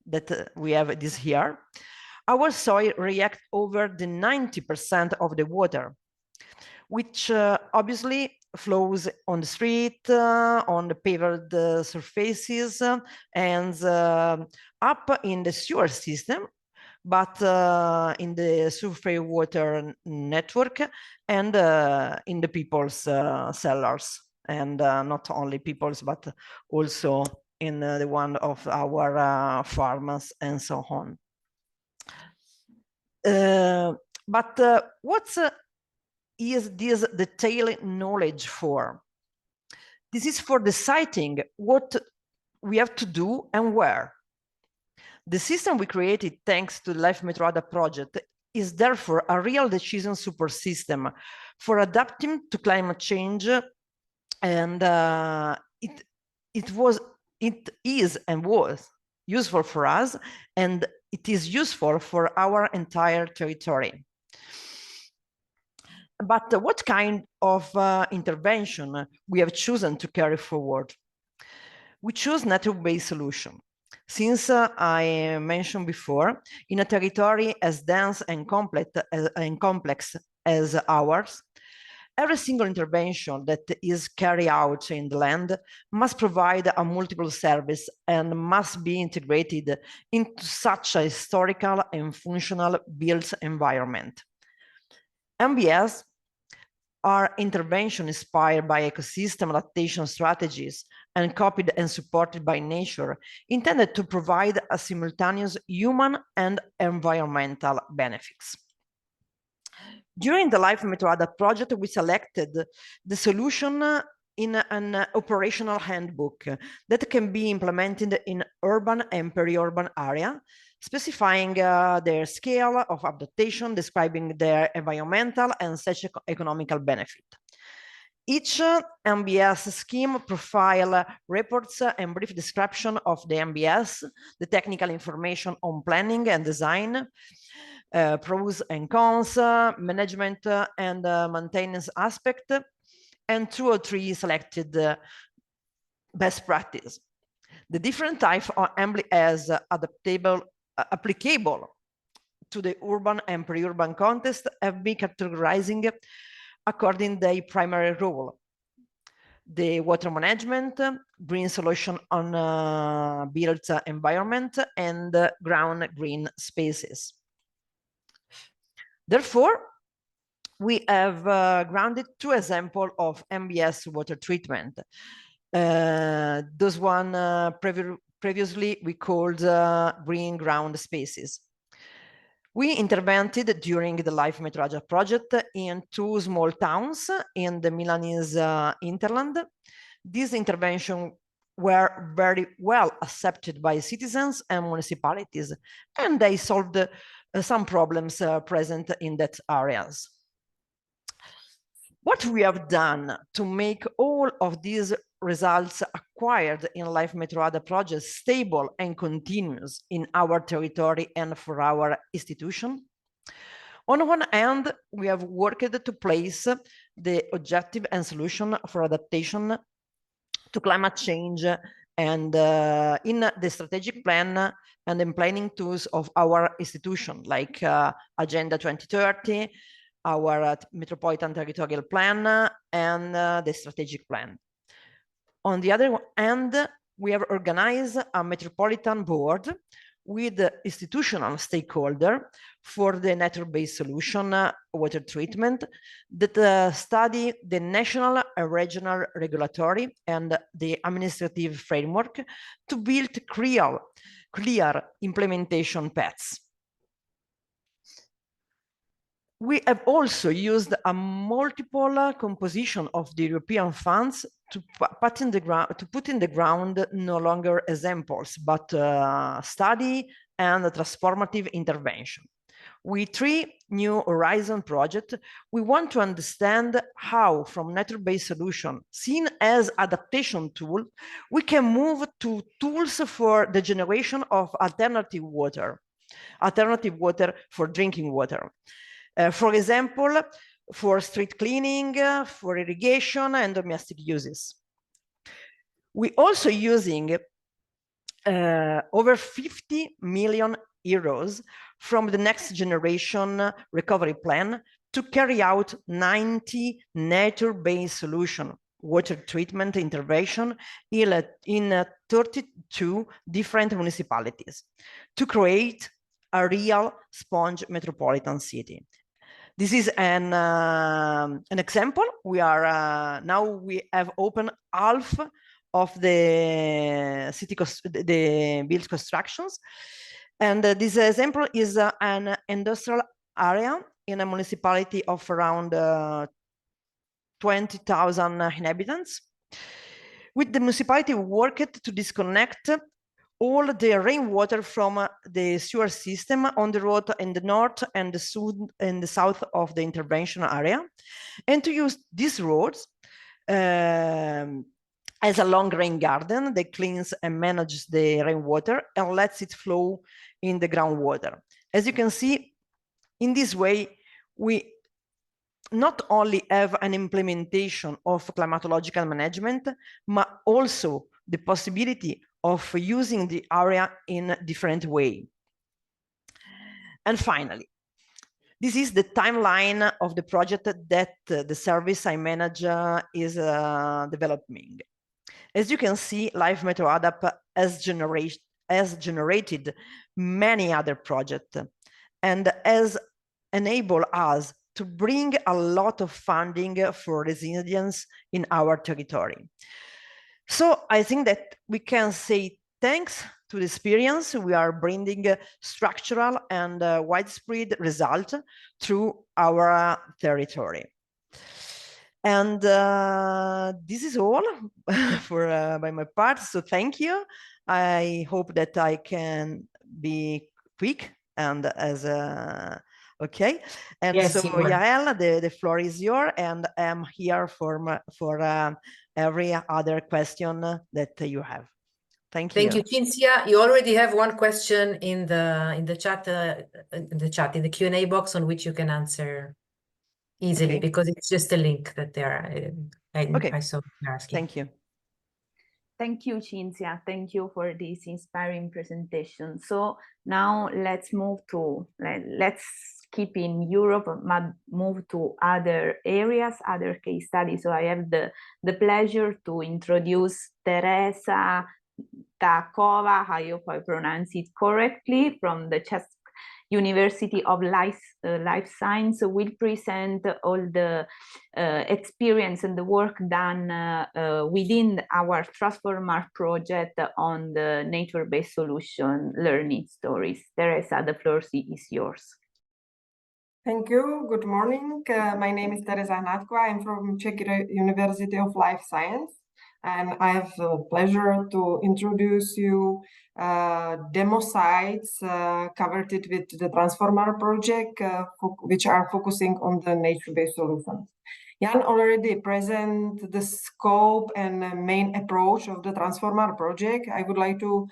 [SPEAKER 6] that we have this here. Our soil reacts over the 90% of the water, which obviously flows on the street, on the paved surfaces, and up in the sewer system, but in the surface water network and in the people's cellars, and not only people's, but also in the one of our farmers and so on. But what is this detailed knowledge for? This is for deciding what we have to do and where. The system we created thanks to the Life Metroada project is therefore a real decision support system for adapting to climate change, and it is and was useful for us, and it is useful for our entire territory. But what kind of intervention we have chosen to carry forward? We choose nature-based solution. Since I mentioned before, in a territory as dense and complex as ours, every single intervention that is carried out in the land must provide a multiple service and must be integrated into such a historical and functional built environment. MBS are interventions inspired by ecosystem adaptation strategies and copied and supported by nature, intended to provide a simultaneous human and environmental benefits. During the Life Metroada project, we selected the solution in an operational handbook that can be implemented in urban and peri-urban area, specifying their scale of adaptation, describing their environmental and socio-economical benefit. Each MBS scheme profile reports and brief description of the MBS, the technical information on planning and design, pros and cons, management and maintenance aspect, and 2 or 3 selected best practice. The different types are ambly as applicable to the urban and peri-urban context have been categorizing according to their primary role. The water management, green solution on built environment, and ground green spaces. Therefore, we have grounded 2 examples of MBS water treatment. Those one previously we called green ground spaces. We intervened during the Life Metroada project in 2 small towns in the Milanese hinterland. These interventions were very well accepted by citizens and municipalities, and they solved some problems present in that areas. What we have done to make all of these results acquired in Life Metroada project stable and continuous in our territory and for our institution? On one hand, we have worked to place the objective and solution for adaptation to climate change and in the strategic plan and in planning tools of our institution, like Agenda 2030, our Metropolitan Territorial Plan, and the strategic plan. On the other hand, we have organized a Metropolitan Board with institutional stakeholder for the nature-based solution water treatment that study the national and regional regulatory and the administrative framework to build real clear implementation paths. We have also used a multiple composition of the European funds to put in the ground no longer examples, but study and transformative intervention. With 3 new Horizon projects, we want to understand how, from nature-based solution seen as adaptation tool, we can move to tools for the generation of alternative water for drinking water. For example, for street cleaning, for irrigation and domestic uses. We also using over 50 million euros from the next generation recovery plan to carry out 90 nature-based solution water treatment intervention in 32 different municipalities to create a real sponge metropolitan city. This is an example. We are now we have opened half of the city the built constructions, and this example is an industrial area in a municipality of around 20,000 inhabitants. With the municipality worked to disconnect all the rainwater from the sewer system on the road in the north and the south of the intervention area, and to use these roads as a long rain garden that cleans and manages the rainwater and lets it flow in the groundwater. As you can see, in this way, we not only have an implementation of climatological management, but also the possibility of using the area in a different way. And finally, this is the timeline of the project that the service I manage is developing. As you can see, Live Metro Adapt has generated many other projects and has enabled us to bring a lot of funding for resilience in our territory. So I think that we can say thanks to the experience, we are bringing structural and widespread results through our territory. And this is all for by my part. So thank you. I hope that I can be quick and as okay. And yes, so Yael, the floor is yours, and I'm here for every other question that you have. Thank you.
[SPEAKER 1] Thank you, Cinzia. You already have one question in the chat, in the Q&A box, on which you can answer easily, because it's just a link that I saw you asking.
[SPEAKER 6] Thank you.
[SPEAKER 2] Thank you, Cinzia. Thank you for this inspiring presentation. So now let's move to, let's keep in Europe, but move to other areas, other case studies. So I have the pleasure to introduce Tereza Hnátková, I hope I pronounce it correctly, from the Czech University of Life Science. Will present all the experience and the work done within our TransformAr project on the nature-based solution learning stories. Tereza, the floor is yours.
[SPEAKER 7] Thank you. Good morning. My name is Tereza Hnátková. I'm from Czech University of Life Science, and I have the pleasure to introduce you demo sites covered with the TransformAr project, which are focusing on the nature-based solutions. Jan already presented the scope and main approach of the TransformAr project. I would like to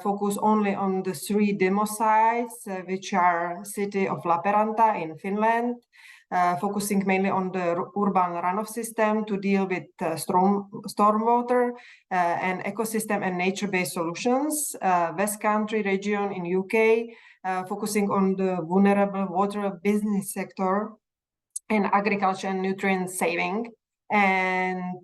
[SPEAKER 7] focus only on the 3 demo sites, which are city of Lappeenranta in Finland, focusing mainly on the urban runoff system to deal with stormwater and ecosystem and nature-based solutions. West Country region in UK, focusing on the vulnerable water business sector and agriculture and nutrient saving. And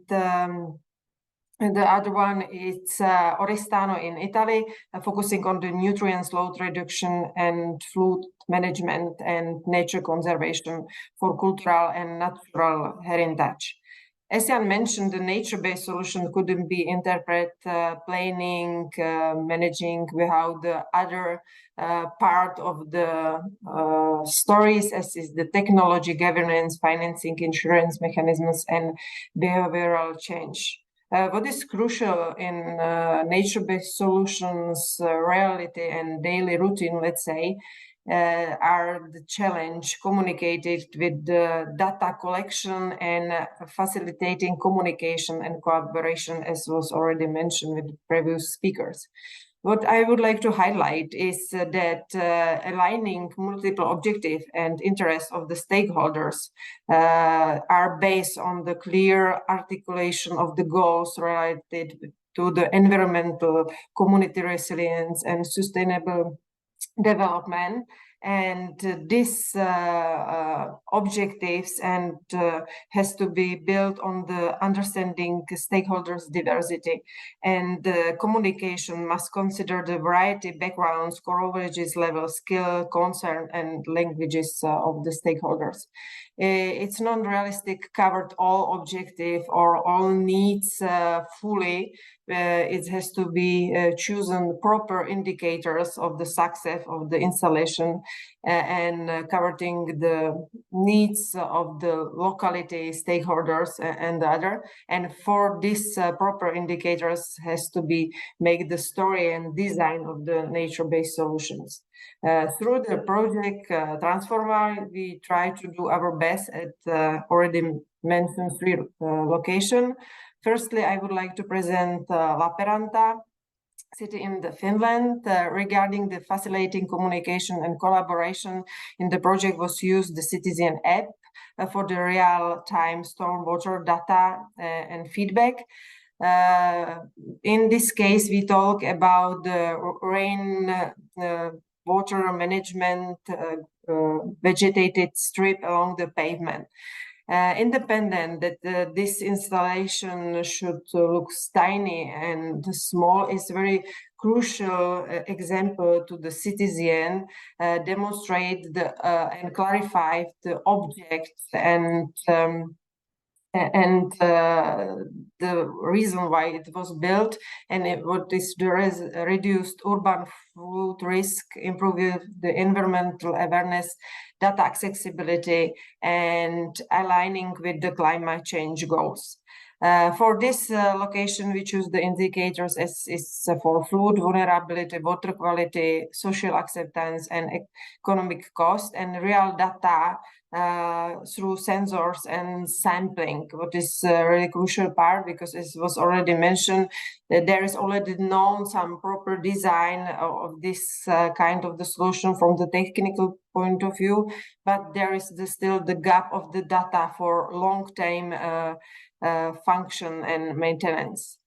[SPEAKER 7] the other one is Oristano in Italy, focusing on the nutrients load reduction and flood management and nature conservation for cultural and natural heritage. As Jan mentioned, the nature-based solution couldn't be interpreted, planning, managing without the other part of the stories, as is the technology, governance, financing, insurance mechanisms, and behavioral change. What is crucial in nature-based solutions, reality and daily routine, let's say, are the challenge communicated with the data collection and facilitating communication and collaboration, as was already mentioned with the previous speakers. What I would like to highlight is that aligning multiple objectives and interests of the stakeholders are based on the clear articulation of the goals related to the environmental, community resilience, and sustainable development, and these objectives and has to be built on the understanding stakeholders' diversity, and communication must consider the variety, backgrounds, core knowledge levels, skill, concern, and languages of the stakeholders. It's not realistic covered all objectives or all needs fully. It has to be chosen proper indicators of the success of the installation and covering the needs of the locality, stakeholders, and other. And for these proper indicators has to be make the story and design of the nature-based solutions. Through the project TransformAr, we try to do our best at already mentioned 3 locations. Firstly, I would like to present Lappeenranta city in Finland. Regarding the facilitating communication and collaboration in the project was used the citizen app for the real-time stormwater data and feedback. In this case, we talk about the rain water management vegetated strip along the pavement. Independent that this installation should look tiny and small is very crucial example to the citizen, demonstrate the and clarify the objects and the reason why it was built, and what is the reduced urban flood risk, improving the environmental awareness, data accessibility, and aligning with the climate change goals. For this location, we choose the indicators as is for flood vulnerability, water quality, social acceptance, and economic cost, and real data through sensors and sampling, what is a really crucial part, because it was already mentioned that there is already known some proper design of this kind of the solution from the technical point of view, but there is still the gap of the data for long-term function and maintenance.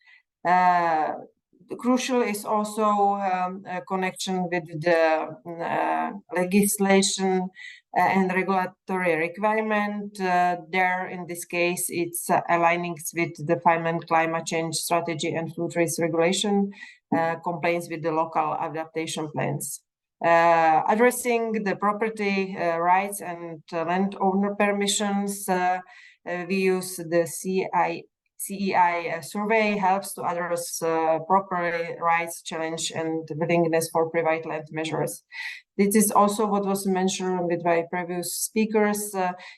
[SPEAKER 7] Crucial is also a connection with the legislation and regulatory requirement. There, in this case, it's aligning with the Finland climate change strategy and flood risk regulation, compliance with the local adaptation plans. Addressing the property rights and landowner permissions, we use the CEI survey, helps to address property rights challenge and willingness for private land measures. This is also what was mentioned with my previous speakers.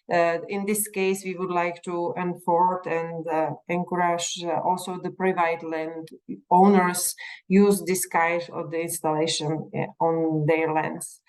[SPEAKER 7] In this case, we would like to enforce and encourage also the private land owners use this kind of the installation on their lands.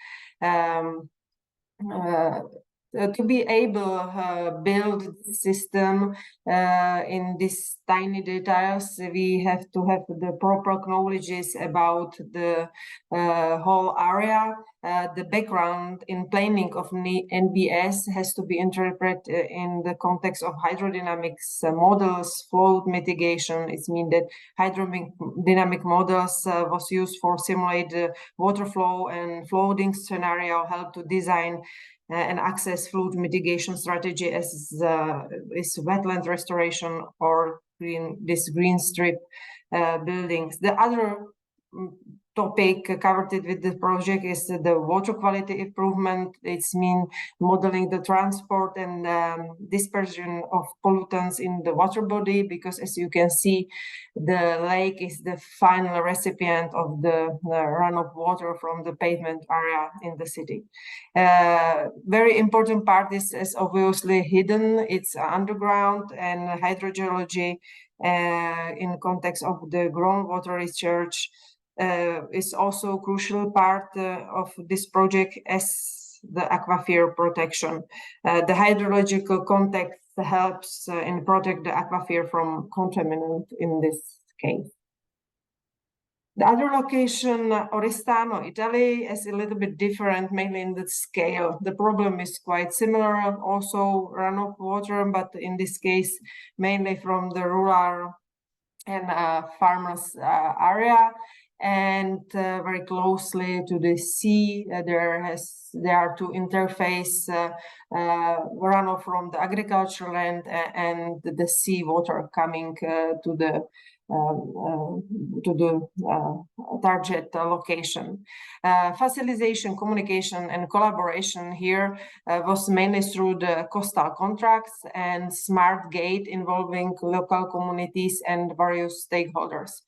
[SPEAKER 7] To be able to build the system in these tiny details, we have to have the proper knowledge about the whole area. The background in planning of NBS has to be interpreted in the context of hydrodynamics models, flood mitigation. It means that hydrodynamic models was used for simulate the water flow and flooding scenario, help to design and access flood mitigation strategy as is wetland restoration or green strip buildings. The other topic covered with the project is the water quality improvement. It's modeling the transport and dispersion of pollutants in the water body, because as you can see, the lake is the final recipient of the runoff water from the pavement area in the city. Very important part is obviously hidden. It's underground, and hydrogeology in context of the groundwater research is also a crucial part of this project as the aquifer protection. The hydrological context helps in protect the aquifer from contaminant in this case. The other location, Oristano, Italy, is a little bit different, mainly in the scale. The problem is quite similar, also runoff water, but in this case, mainly from the rural and farmers area, and very closely to the sea. There are to interface runoff from the agricultural land and the sea water coming to the target location. Facilitation, communication, and collaboration here was mainly through the coastal contracts and smart gate involving local communities and various stakeholders.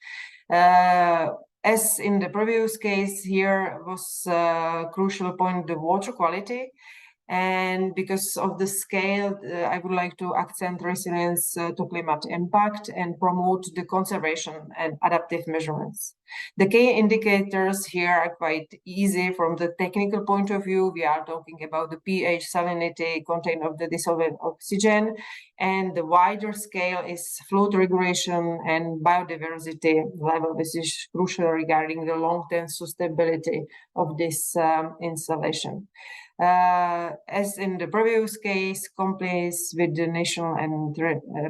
[SPEAKER 7] As in the previous case, here was a crucial point, the water quality. And because of the scale, I would like to accent resilience to climate impact and promote the conservation and adaptive measurements. The key indicators here are quite easy from the technical point of view. We are talking about the pH, salinity, content of the dissolved oxygen, and the wider scale is flood regulation and biodiversity level, which is crucial regarding the long-term sustainability of this installation. As in the previous case, complies with the national and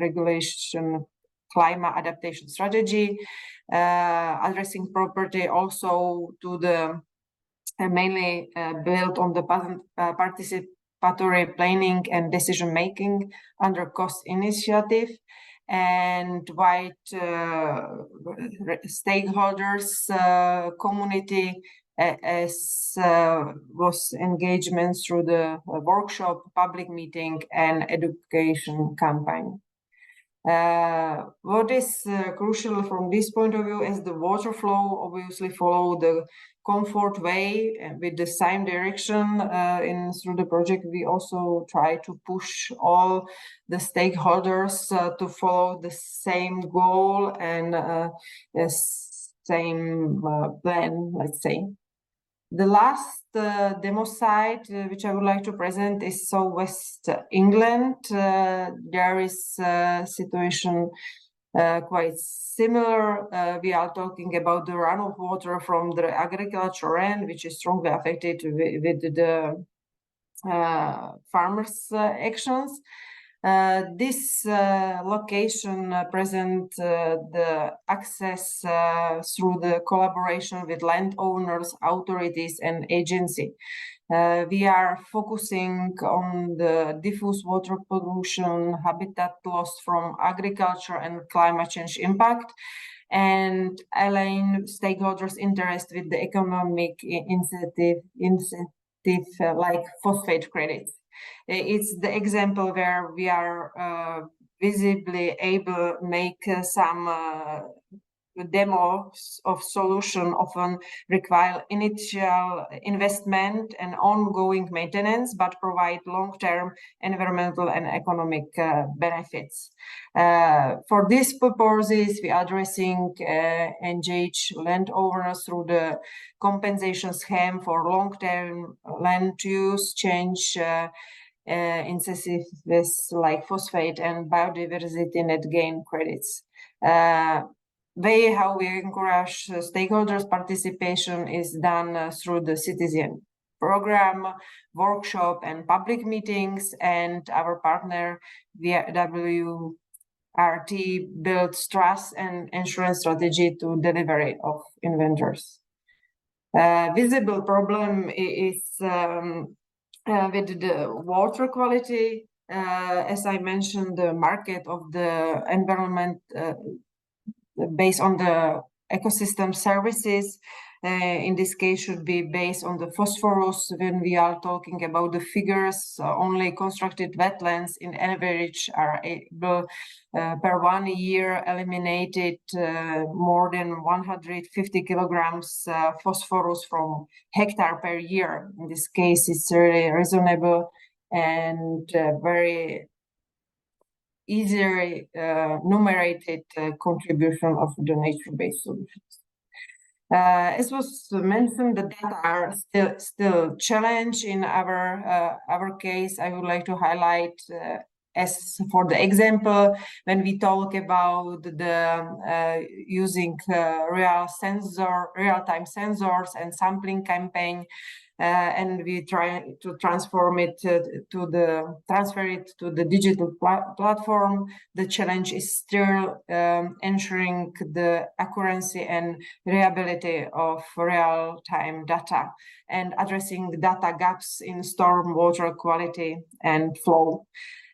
[SPEAKER 7] regulation climate adaptation strategy, addressing property also to the mainly built on the participatory planning and decision making under cost initiative, and wide stakeholders community as was engagement through the workshop, public meeting, and education campaign. What is crucial from this point of view is the water flow obviously follow the comfort way with the same direction. Through the project, we also try to push all the stakeholders to follow the same goal and same plan, let's say. The last demo site which I would like to present is West England. There is a situation quite similar. We are talking about the runoff water from the agriculture end, which is strongly affected with the farmers' actions. This location present the access through the collaboration with landowners, authorities, and agency. We are focusing on the diffuse water pollution, habitat loss from agriculture, and climate change impact, and align stakeholders' interest with the economic incentive like phosphate credits. It's the example where we are visibly able to make some demos of solution often require initial investment and ongoing maintenance, but provide long-term environmental and economic benefits. For these purposes, we are addressing engage landowners through the compensation scheme for long-term land use change incentives like phosphate and biodiversity net gain credits. Way how we encourage stakeholders' participation is done through the citizen program, workshop, and public meetings, and our partner WRT builds trust and insurance strategy to delivery of inventors. Visible problem is with the water quality. As I mentioned, the market of the environment based on the ecosystem services in this case should be based on the phosphorus. When we are talking about the figures, only constructed wetlands in average are able per 1 year eliminated more than 150 kilograms phosphorus from hectare per year. In this case, it's really reasonable and very easily numerated contribution of the nature-based solutions. As was mentioned, the data are still challenge in our case. I would like to highlight as for the example, when we talk about the using real-time sensors and sampling campaign, and we try to transfer it to the digital platform. The challenge is still ensuring the accuracy and reliability of real-time data and addressing data gaps in storm water quality and flow.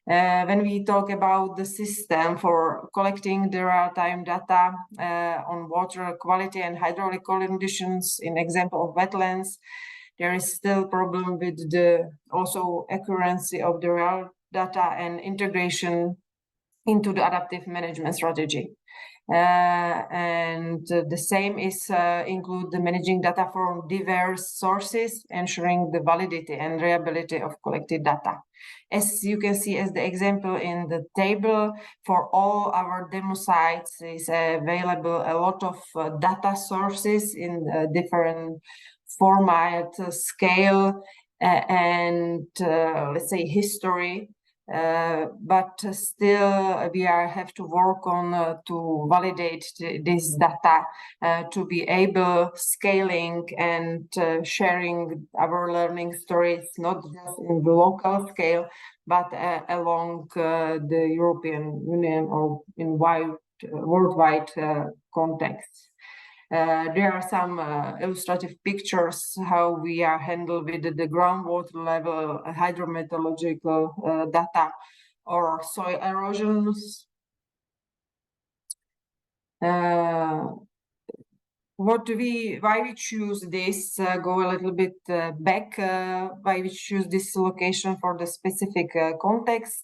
[SPEAKER 7] When we talk about the system for collecting the real-time data on water quality and hydraulic conditions, in example of wetlands, there is still problem with the also accuracy of the real data and integration into the adaptive management strategy. And the same is include the managing data from diverse sources, ensuring the validity and reliability of collected data. As you can see as the example in the table, for all our demo sites is available a lot of data sources in different format, scale, and let's say history. But still we have to work on to validate this data to be able scaling and sharing our learning stories, not just in the local scale, but along the European Union or in worldwide context. There are some illustrative pictures how we are handled with the groundwater level, hydrometeorological data, or soil erosions. Why we choose this? Go a little bit back. Why we choose this location for the specific context?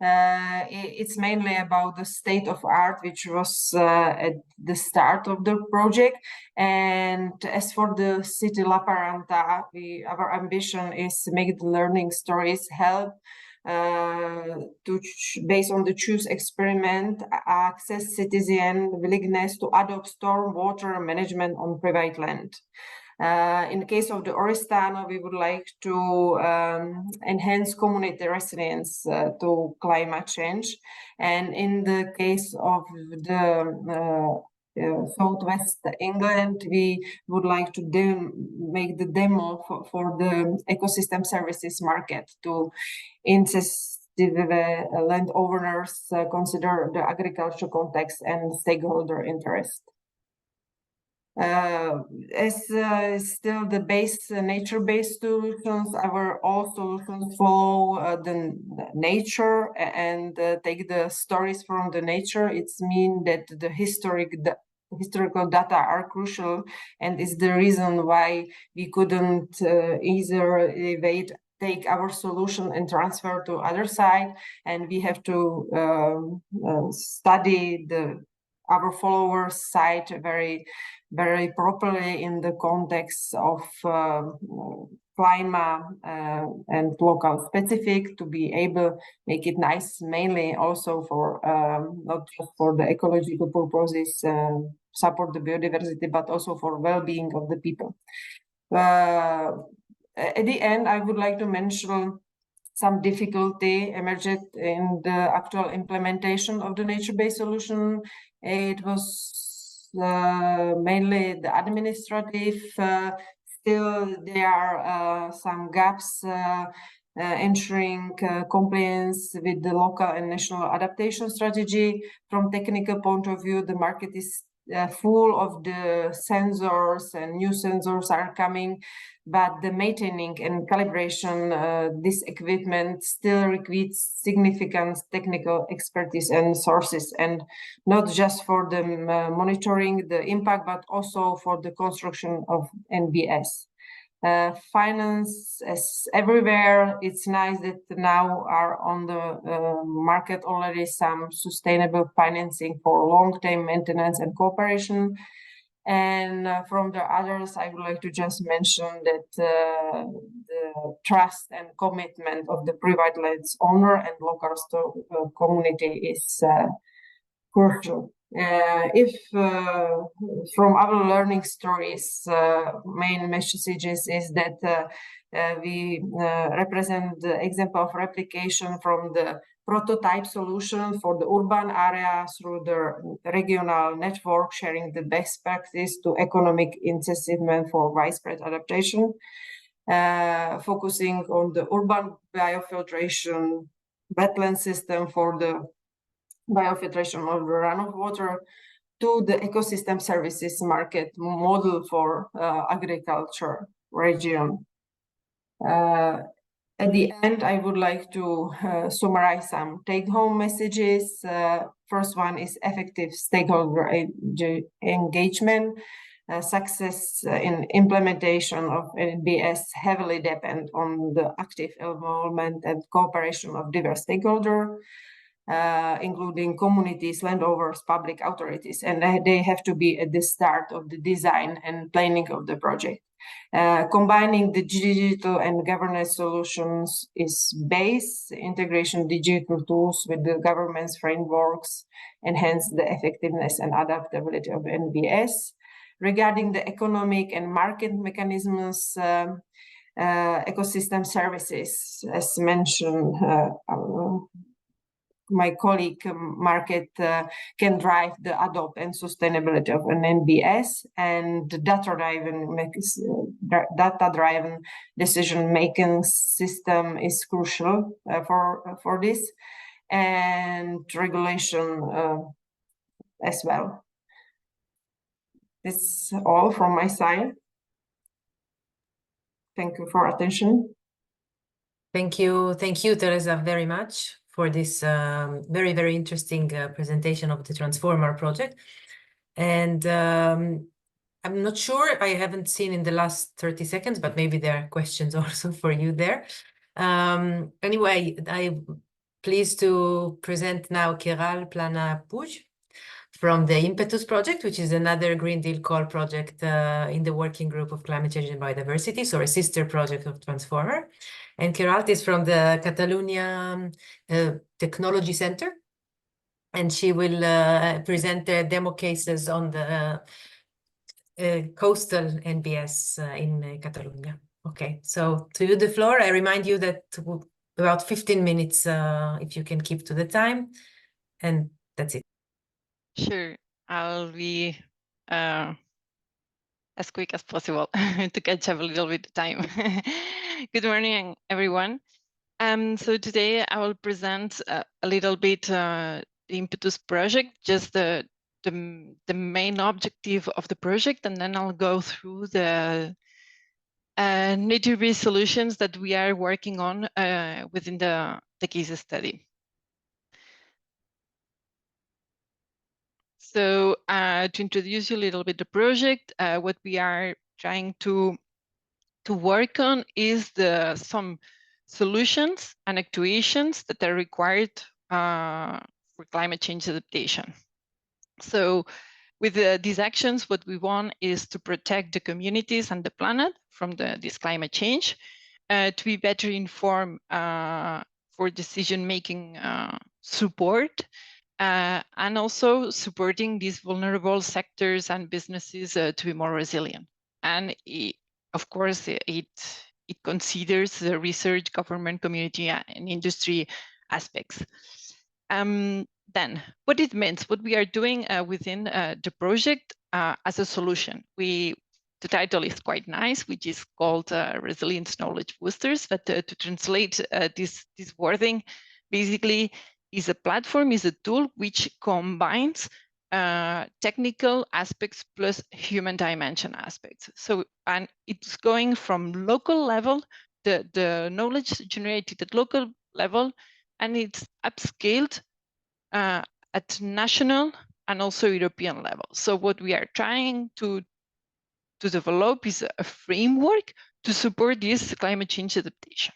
[SPEAKER 7] It's mainly about the state of art, which was at the start of the project. And as for the city La Paranta, our ambition is to make the learning stories help based on the choose experiment, access citizen willingness to adopt storm water management on private land. In the case of the Oristano, we would like to enhance community resilience to climate change. And in the case of the Southwest England, we would like to make the demo for the ecosystem services market to incentive landowners consider the agricultural context and stakeholder interest. As still the base nature-based solutions, our all solutions follow the nature and take the stories from the nature. It's mean that the historical data are crucial, and is the reason why we couldn't easily take our solution and transfer to other side, and we have to study our followers' site very properly in the context of climate and local specific to be able make it nice, mainly also for not just for the ecological purposes, support the biodiversity, but also for well-being of the people. At the end, I would like to mention some difficulty emerged in the actual implementation of the nature-based solution. It was mainly the administrative. Still, there are some gaps ensuring compliance with the local and national adaptation strategy. From technical point of view, the market is full of the sensors, and new sensors are coming, but the maintaining and calibration this equipment still requires significant technical expertise and sources, and not just for the monitoring the impact, but also for the construction of NBS. Finance is everywhere. It's nice that now are on the market already some sustainable financing for long-term maintenance and cooperation. And from the others, I would like to just mention that the trust and commitment of the private lands owner and local community is crucial. If from our learning stories, main messages is that we represent the example of replication from the prototype solution for the urban area through the regional network, sharing the best practice to economic incentives for widespread adaptation, focusing on the urban biofiltration wetland system for the biofiltration of the runoff water, to the ecosystem services market model for agriculture region. At the end, I would like to summarize some take-home messages. First one is effective stakeholder engagement. Success in implementation of NBS heavily depend on the active involvement and cooperation of diverse stakeholders, including communities, landowners, public authorities, and they have to be at the start of the design and planning of the project. Combining the digital and governance solutions is base. Integration digital tools with the government's frameworks enhance the effectiveness and adaptability of NBS. Regarding the economic and market mechanisms, ecosystem services, as mentioned, my colleague, market can drive the adopt and sustainability of an NBS, and data-driven decision-making system is crucial for this, and regulation as well. It's all from my side. Thank you for attention.
[SPEAKER 1] Thank you, Tereza, very much for this very, very interesting presentation of the TransformAr project. And I'm not sure, I haven't seen in the last 30 seconds, but maybe there are questions also for you there. Anyway, I'm pleased to present now Queralt, Plana, Puig from the IMPETUS project, which is another Green Deal call project in the working group of climate change and biodiversity, so a sister project of TransformAr. And Queralt is from the Catalonia Technology Center, and she will present the demo cases on the coastal NBS in Catalonia. Okay, so to you the floor. I remind you that about 15 minutes, if you can keep to the time, and that's it.
[SPEAKER 8] Sure, I'll be as quick as possible to catch up a little bit of time. Good morning, everyone. So today I will present a little bit the IMPETUS project, just the main objective of the project, and then I'll go through the nature-based solutions that we are working on within the case study. So to introduce you a little bit the project, what we are trying to work on is some solutions and actuations that are required for climate change adaptation. So with these actions, what we want is to protect the communities and the planet from this climate change, to be better informed for decision-making support, and also supporting these vulnerable sectors and businesses to be more resilient. And of course, it considers the research, government, community, and industry aspects. Then, what it means, what we are doing within the project as a solution. The title is quite nice, which is called Resilience Knowledge Boosters, but to translate this wording, basically, is a platform, is a tool which combines technical aspects plus human dimension aspects. So, and it's going from local level, the knowledge generated at local level, and it's upscaled at national and also European level. So what we are trying to develop is a framework to support this climate change adaptation.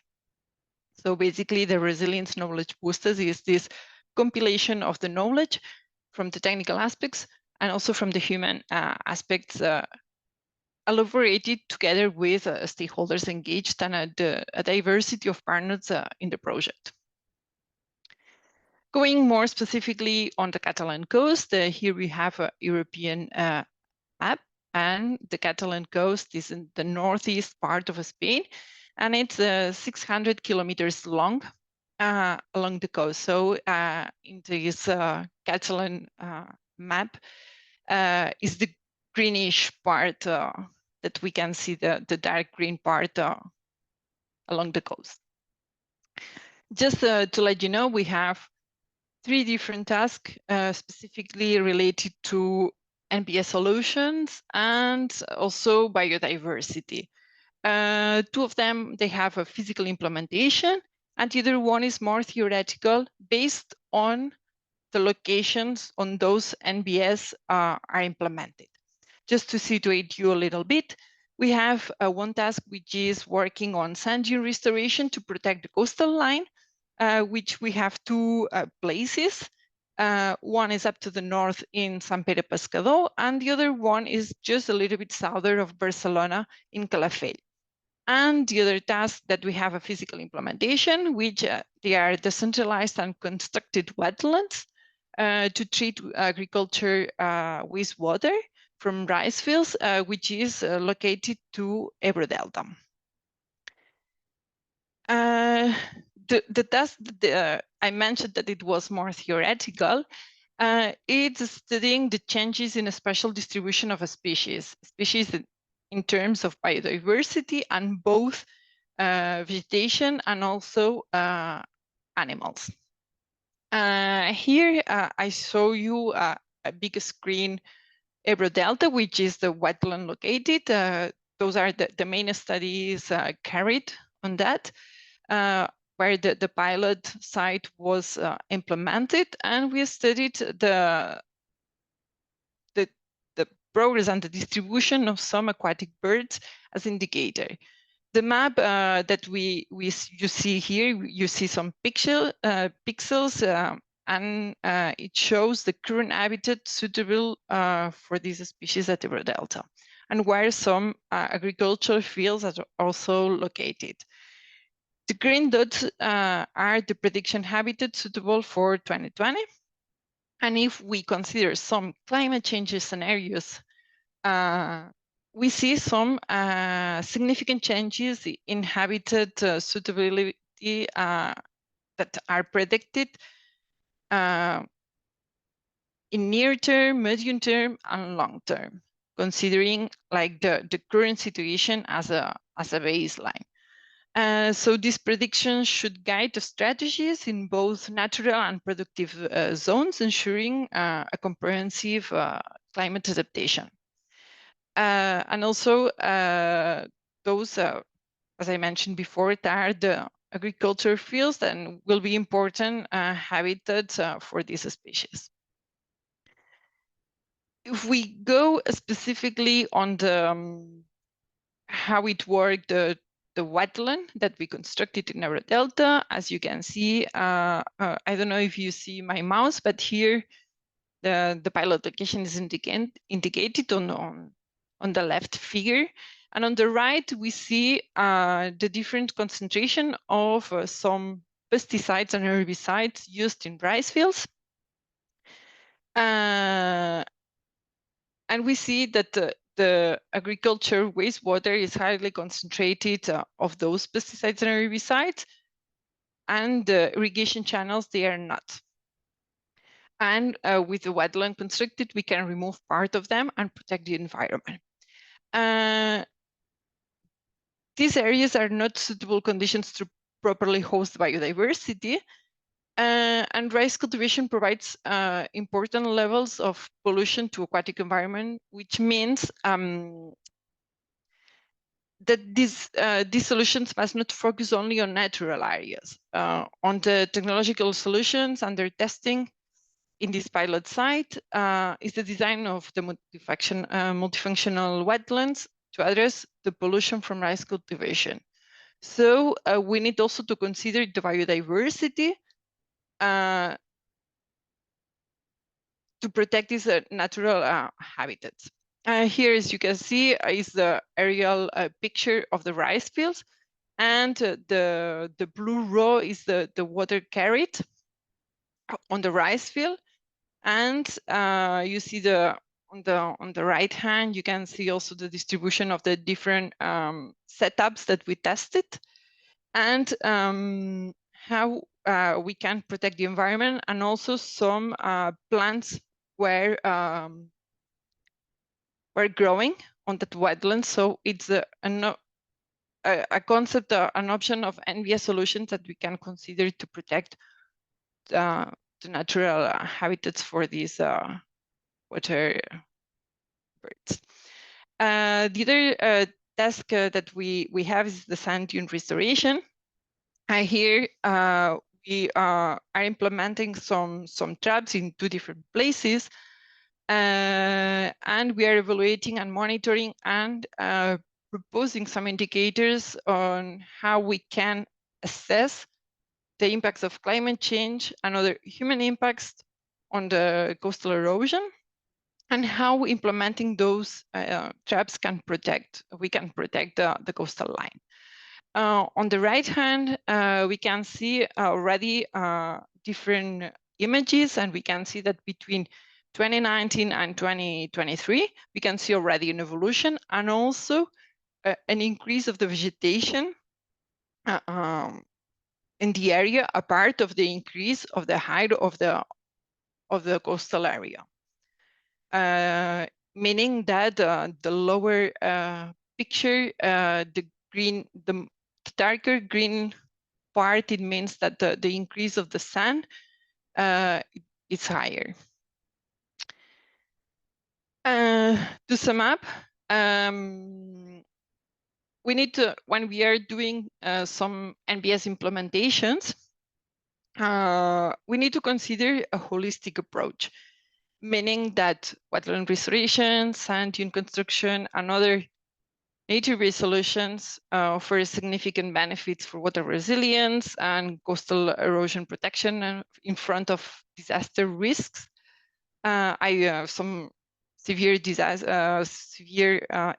[SPEAKER 8] So basically the Resilience Knowledge Boosters is this compilation of the knowledge from the technical aspects and also from the human aspects, elaborated together with stakeholders engaged and a diversity of partners in the project. Going more specifically on the Catalan coast, here we have a European map, and the Catalan coast is in the northeast part of Spain, and it's 600 kilometers long along the coast. So in this Catalan map is the greenish part that we can see, the dark green part along the coast. Just to let you know, we have 3 different tasks specifically related to NBS solutions and also biodiversity. 2 of them, they have a physical implementation, and the other one is more theoretical based on the locations on those NBS are implemented. Just to situate you a little bit, we have one task which is working on sand dune restoration to protect the coastal line, which we have 2 places. One is up to the north in Sant Pere Pescador, and the other one is just a little bit southern of Barcelona in Calafell. And the other task that we have a physical implementation, which they are decentralized and constructed wetlands to treat agriculture wastewater from rice fields, which is located to Ebro Delta. The task that I mentioned that it was more theoretical, it's studying the changes in a spatial distribution of a species in terms of biodiversity and both vegetation and also animals. Here I show you a big screen Ebro Delta, which is the wetland located. Those are the main studies carried on that, where the pilot site was implemented, and we studied the progress and the distribution of some aquatic birds as indicator. The map that you see here, you see some pixels, and it shows the current habitat suitable for these species at Ebro Delta, and where some agricultural fields are also located. The green dots are the prediction habitat suitable for 2020. And if we consider some climate change scenarios, we see some significant changes in habitat suitability that are predicted in near term, medium term, and long term, considering like the current situation as a baseline. So these predictions should guide the strategies in both natural and productive zones, ensuring a comprehensive climate adaptation. And also those, as I mentioned before, are the agriculture fields and will be important habitats for these species. If we go specifically on the how it worked, the wetland that we constructed in Ebro Delta, as you can see, I don't know if you see my mouse, but here the pilot location is indicated on the left figure. And on the right, we see the different concentration of some pesticides and herbicides used in rice fields. And we see that the agriculture wastewater is highly concentrated of those pesticides and herbicides, and the irrigation channels, they are not. And with the wetland constructed, we can remove part of them and protect the environment. These areas are not suitable conditions to properly host biodiversity, And rice cultivation provides important levels of pollution to aquatic environment, which means that these solutions must not focus only on natural areas. On the technological solutions under testing in this pilot site is the design of the multifunctional wetlands to address the pollution from rice cultivation. So we need also to consider the biodiversity to protect these natural habitats. Here, as you can see, is the aerial picture of the rice fields, and the blue row is the water carried on the rice field, and you see on the right hand, you can see also the distribution of the different setups that we tested, and how we can protect the environment, and also some plants were growing on that wetland. So it's a concept, an option of NVS solutions that we can consider to protect the natural habitats for these water birds. The other task that we have is the sand dune restoration. Here we are implementing some traps in 2 different places, and we are evaluating and monitoring and proposing some indicators on how we can assess the impacts of climate change and other human impacts on the coastal erosion, and how implementing those traps can protect the coastal line. On the right hand, we can see already different images, and we can see that between 2019 and 2023, we can see already an evolution and also an increase of the vegetation in the area, a part of the increase of the height of the coastal area. Meaning that the lower picture, the darker green part, it means that the increase of the sand is higher. To sum up, we need to, when we are doing some NBS implementations, we need to consider a holistic approach, meaning that wetland restoration, sand dune construction, and other nature-based solutions offer significant benefits for water resilience and coastal erosion protection in front of disaster risks. Some severe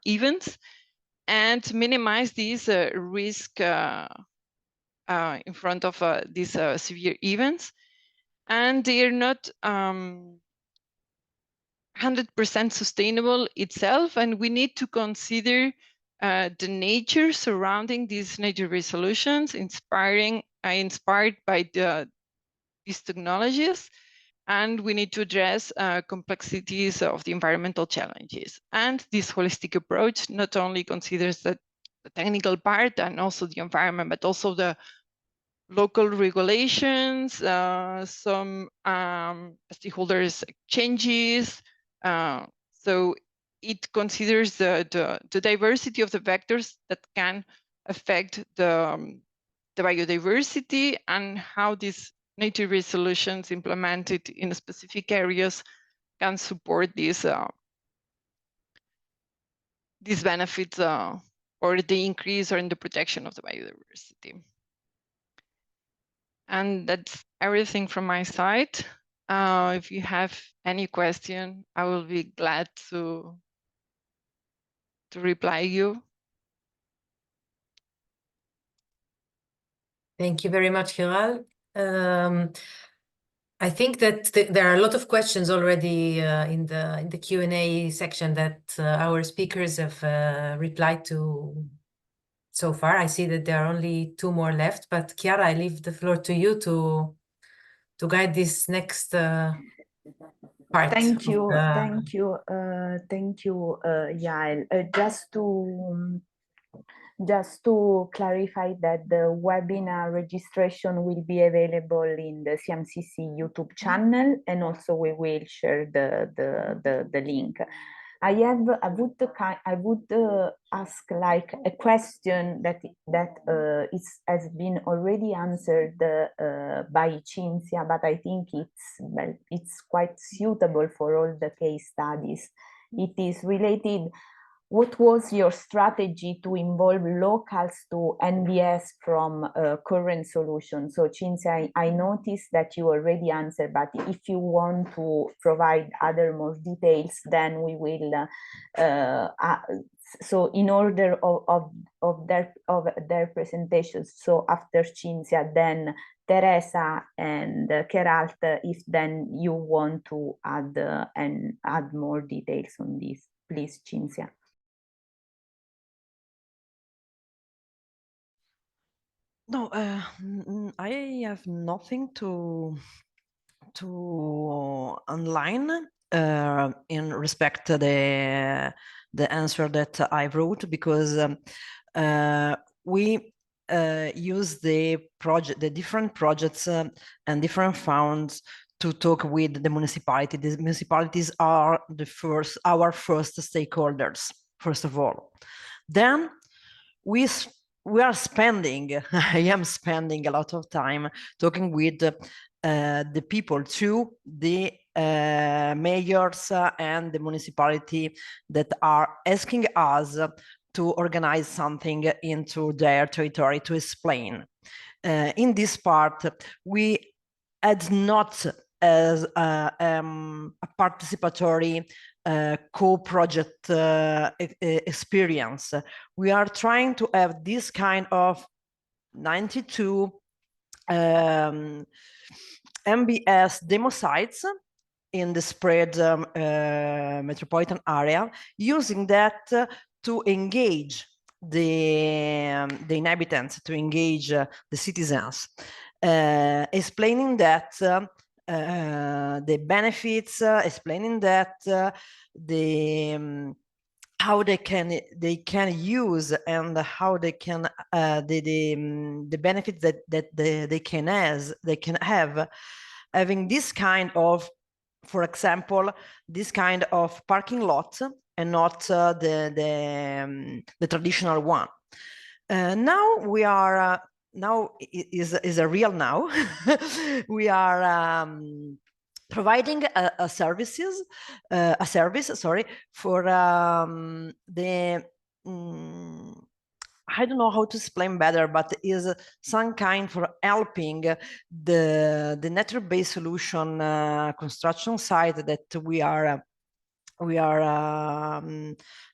[SPEAKER 8] events, and minimize these risk in front of these severe events. And they are not 100% sustainable itself, and we need to consider the nature surrounding these nature-based solutions, inspired by these technologies, and we need to address complexities of the environmental challenges. And this holistic approach not only considers the technical part and also the environment, but also the local regulations, some stakeholders changes. So it considers the diversity of the vectors that can affect the biodiversity, and how these nature-based solutions implemented in specific areas can support these benefits or the increase or in the protection of the biodiversity. And that's everything from my side. If you have any question, I will be glad to reply you.
[SPEAKER 1] Thank you very much, Queralt. I think that there are a lot of questions already in the Q&A section that our speakers have replied to so far. I see that there are only 2 more left, but Chiara, I leave the floor to you to guide this next part.
[SPEAKER 2] Thank you, Yael. Just to clarify that the webinar registration will be available in the CMCC YouTube channel, and also we will share the link. I would ask like a question that has been already answered by Cinzia, but I think it's quite suitable for all the case studies. It is related. What was your strategy to involve locals to NBS from current solutions? So Cinzia, I noticed that you already answered, but if you want to provide other more details, then we will. So in order of their presentations, so after Cinzia, then Tereza and Queralt, if then you want to add more details on this, please, Cinzia.
[SPEAKER 6] No, I have nothing to online in respect to the answer that I wrote, because we use the different projects and different funds to talk with the municipality. The municipalities are our first stakeholders, first of all. Then we are spending, I am spending a lot of time talking with the people, through the mayors and the municipality that are asking us to organize something into their territory to explain. In this part, we had not as a participatory co-project experience. We are trying to have this kind of 92 MBS demo sites in the spread metropolitan area, using that to engage the inhabitants, to engage the citizens, explaining that the benefits, explaining that how they can use, and how they can the benefits that they can have having this kind of, for example, this kind of parking lot, and not the traditional one. Now we are now is a real now. We are providing a service, sorry, for the I don't know how to explain better, but is some kind for helping the nature-based solution construction site that we are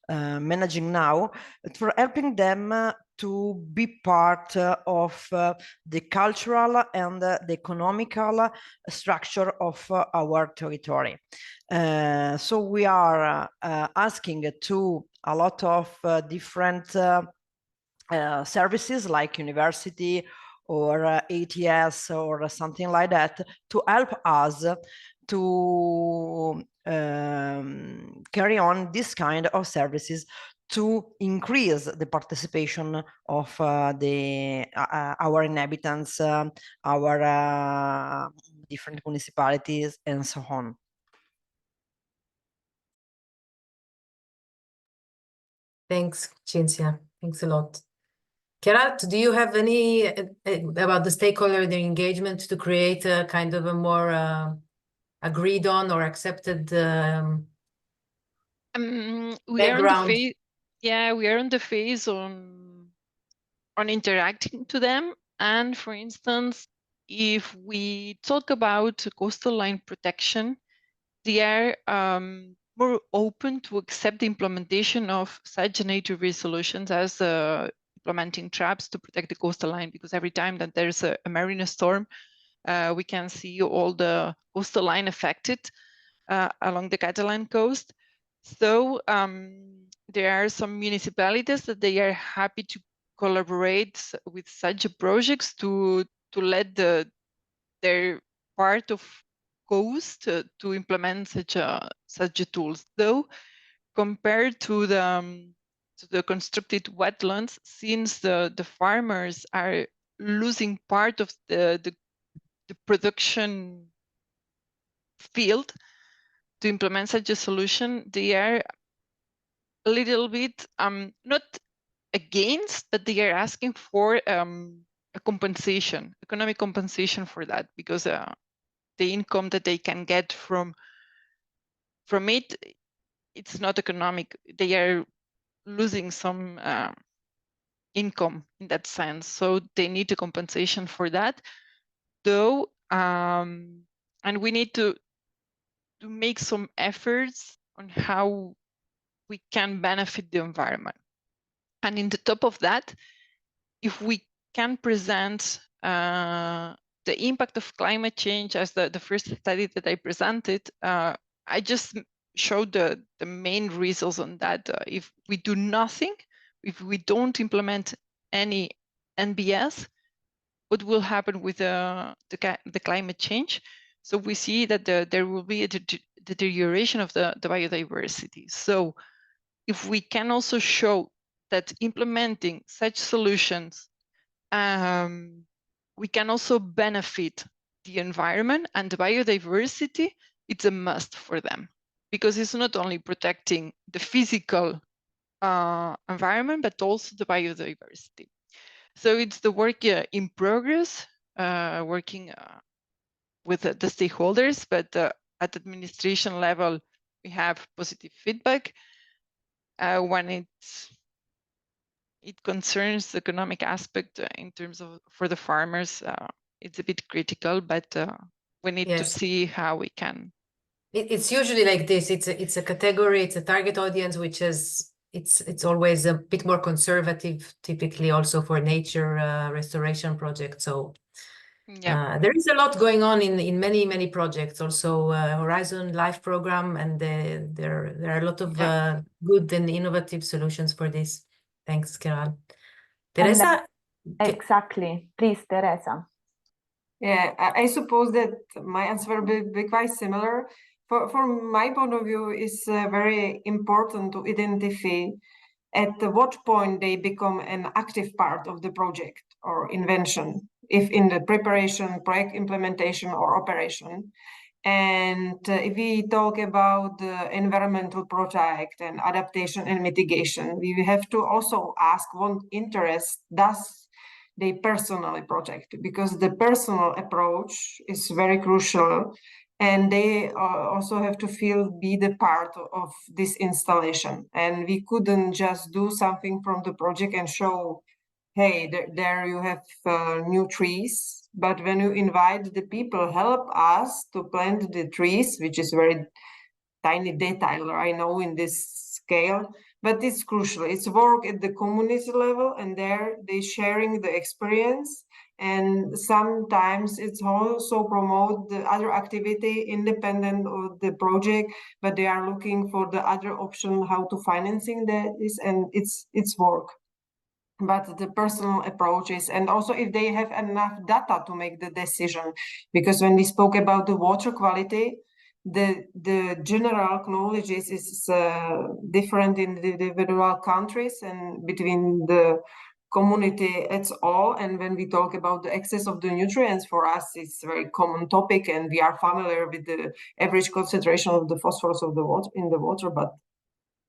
[SPEAKER 6] managing now, for helping them to be part of the cultural and the economical structure of our territory. So we are asking to a lot of different services like university or ATS or something like that, to help us to carry on this kind of services, to increase the participation of our inhabitants, our different municipalities, and so on.
[SPEAKER 1] Thanks, Cinzia. Thanks a lot. Queralt, do you have any about the stakeholder, the engagement, to create a kind of a more agreed on or accepted
[SPEAKER 8] we are
[SPEAKER 1] background?
[SPEAKER 8] on the phase, yeah, we are on the phase on interacting to them. And for instance, if we talk about coastal line protection, they are more open to accept the implementation of such nature-based solutions as implementing traps to protect the coastal line, because every time that there's a marine storm, we can see all the coastal line affected along the Catalan coast. So there are some municipalities that they are happy to collaborate with such projects to let their part of coast to implement such tools. Though compared to the to the constructed wetlands, since the farmers are losing part of the production field to implement such a solution, they are a little bit not against, but they are asking for a compensation, economic compensation for that, because the income that they can get from it, it's not economic. They are losing some income in that sense, so they need a compensation for that, though. And we need to make some efforts on how we can benefit the environment. And in the top of that, if we can present the impact of climate change as the first study that I presented, I just showed the main results on that. If we do nothing, if we don't implement any NBS, what will happen with the climate change? So we see that there will be a deterioration of the biodiversity. So if we can also show that implementing such solutions, we can also benefit the environment and the biodiversity, it's a must for them, because it's not only protecting the physical environment, but also the biodiversity. So it's the work in progress, working with the stakeholders, but at administration level, we have positive feedback. When it concerns the economic aspect in terms of for the farmers, it's a bit critical, but we need to see how we can.
[SPEAKER 1] It's usually like this. It's a category, it's a target audience, which is it's always a bit more conservative, typically also for nature restoration projects. So there is a lot going on in many projects. Also Horizon Life program, and there are a lot of good and innovative solutions for this. Thanks, Queralt. Tereza?
[SPEAKER 2] Exactly. Please, Tereza.
[SPEAKER 7] Yeah, I suppose that my answer will be quite similar. From my point of view, it's very important to identify at what point they become an active part of the project or invention, if in the preparation, project implementation, or operation. And if we talk about the environmental project and adaptation and mitigation, we have to also ask what interest does they personally project, because the personal approach is very crucial, and they also have to be the part of this installation. And we couldn't just do something from the project and show, hey, there you have new trees. But when you invite the people, help us to plant the trees, which is very tiny detail, I know, in this scale, but it's crucial. It's work at the community level, and there they sharing the experience. And sometimes it's also promote the other activity independent of the project, but they are looking for the other option, how to financing this, and it's work. But the personal approaches, and also if they have enough data to make the decision, because when we spoke about the water quality, the general knowledge is different in the individual countries and between the community at all. And when we talk about the excess of the nutrients, for us it's a very common topic, and we are familiar with the average concentration of the phosphorus of the water in the water, but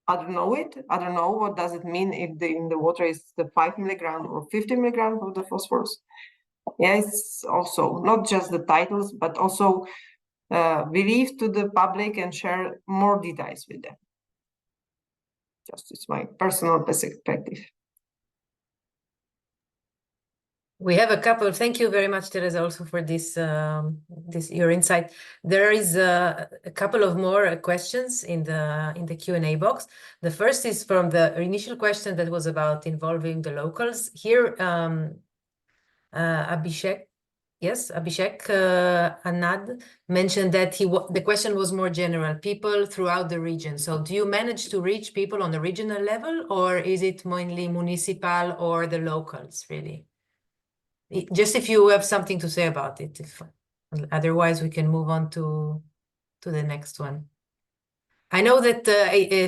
[SPEAKER 7] I don't know it. I don't know what does it mean if in the water is the 5 milligrams or 50 milligrams of the phosphorus. Yeah, it's also not just the titles, but also believe to the public and share more details with them. Just it's my personal perspective.
[SPEAKER 1] We have a couple. Thank you very much, Tereza, also for this your insight. There is a couple of more questions in the Q&A box. The first is from the initial question that was about involving the locals. Here, Abhishek Anand mentioned that the question was more general, people throughout the region. So do you manage to reach people on the regional level, or is it mainly municipal or the locals, really? Just if you have something to say about it, otherwise we can move on to the next one. I know that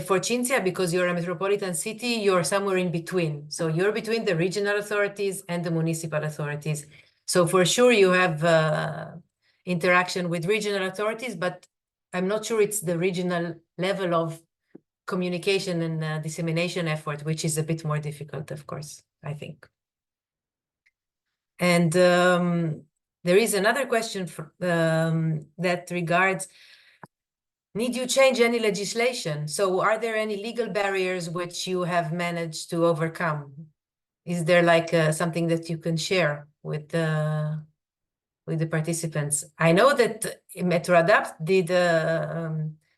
[SPEAKER 1] for Cinzia, because you're a metropolitan city, you're somewhere in between. So you're between the regional authorities and the municipal authorities. So for sure you have interaction with regional authorities, but I'm not sure it's the regional level of communication and dissemination effort, which is a bit more difficult, of course, I think. And there is another question that regards, need you change any legislation? So are there any legal barriers which you have managed to overcome? Is there like something that you can share with the participants? I know that MetroAdapt did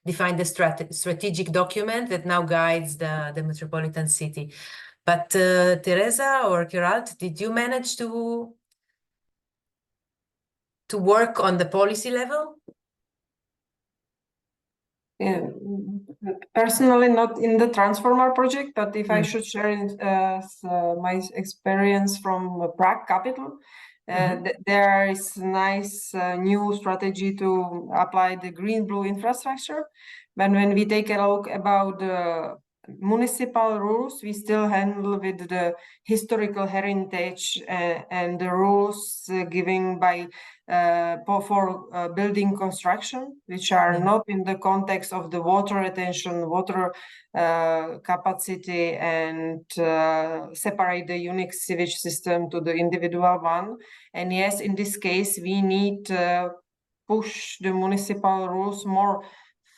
[SPEAKER 1] define the strategic document that now guides the metropolitan city. But Tereza or Queralt, did you manage to work on the policy level?
[SPEAKER 7] Personally, not in the TransformAr project, but if I should share my experience from Prague capital, there is a nice new strategy to apply the green-blue infrastructure. But when we take a look about the municipal rules, we still handle with the historical heritage and the rules given by for building construction, which are not in the context of the water retention, water capacity, and separate the unique sewage system to the individual one. And yes, in this case, we need to push the municipal rules more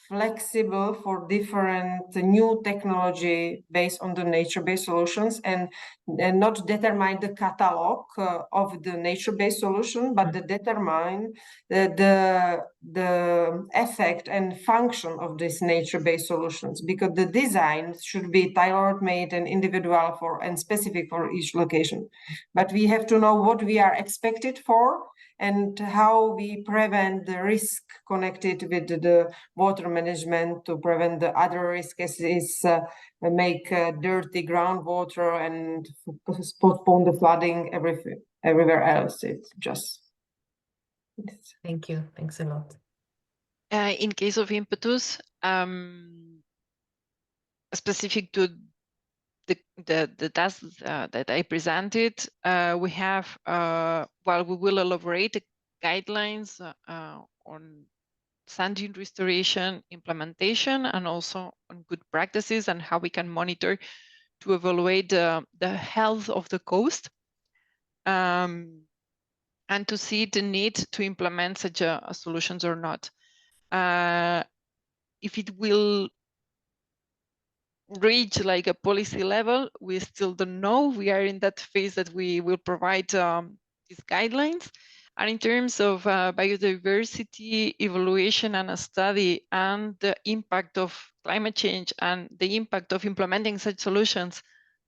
[SPEAKER 7] flexible for different new technology based on the nature-based solutions, and not determine the catalog of the nature-based solution, but determine the effect and function of these nature-based solutions, because the design should be tailor-made and individual and specific for each location. But we have to know what we are expected for and how we prevent the risk connected with the water management, to prevent the other risks is make dirty groundwater and postpone the flooding everywhere else. It's just...
[SPEAKER 1] Thank you. Thanks a lot.
[SPEAKER 8] In case of IMPETUS, specific to the tasks that I presented, we have, well, we will elaborate the guidelines on sand dune restoration implementation, and also on good practices and how we can monitor to evaluate the health of the coast, and to see the need to implement such solutions or not. If it will reach like a policy level, we still don't know. We are in that phase that we will provide these guidelines. And in terms of biodiversity evaluation and a study, and the impact of climate change and the impact of implementing such solutions,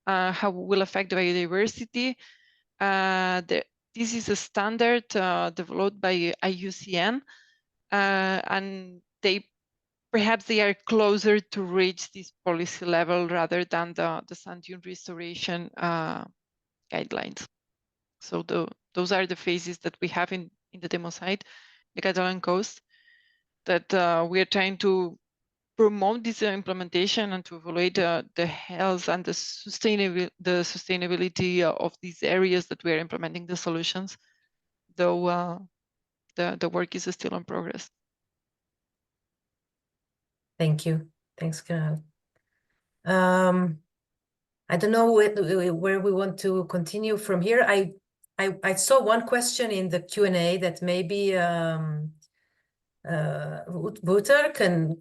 [SPEAKER 8] how it will affect biodiversity, this is a standard developed by IUCN, and perhaps they are closer to reach this policy level rather than the sand dune restoration guidelines. So those are the phases that we have in the demo site, the Catalan coast, that we are trying to promote this implementation and to evaluate the health and the sustainability of these areas that we are implementing the solutions, though the work is still in progress.
[SPEAKER 1] Thank you. Thanks, Queralt. I don't know where we want to continue from here. I saw one question in the Q&A that maybe Wouter can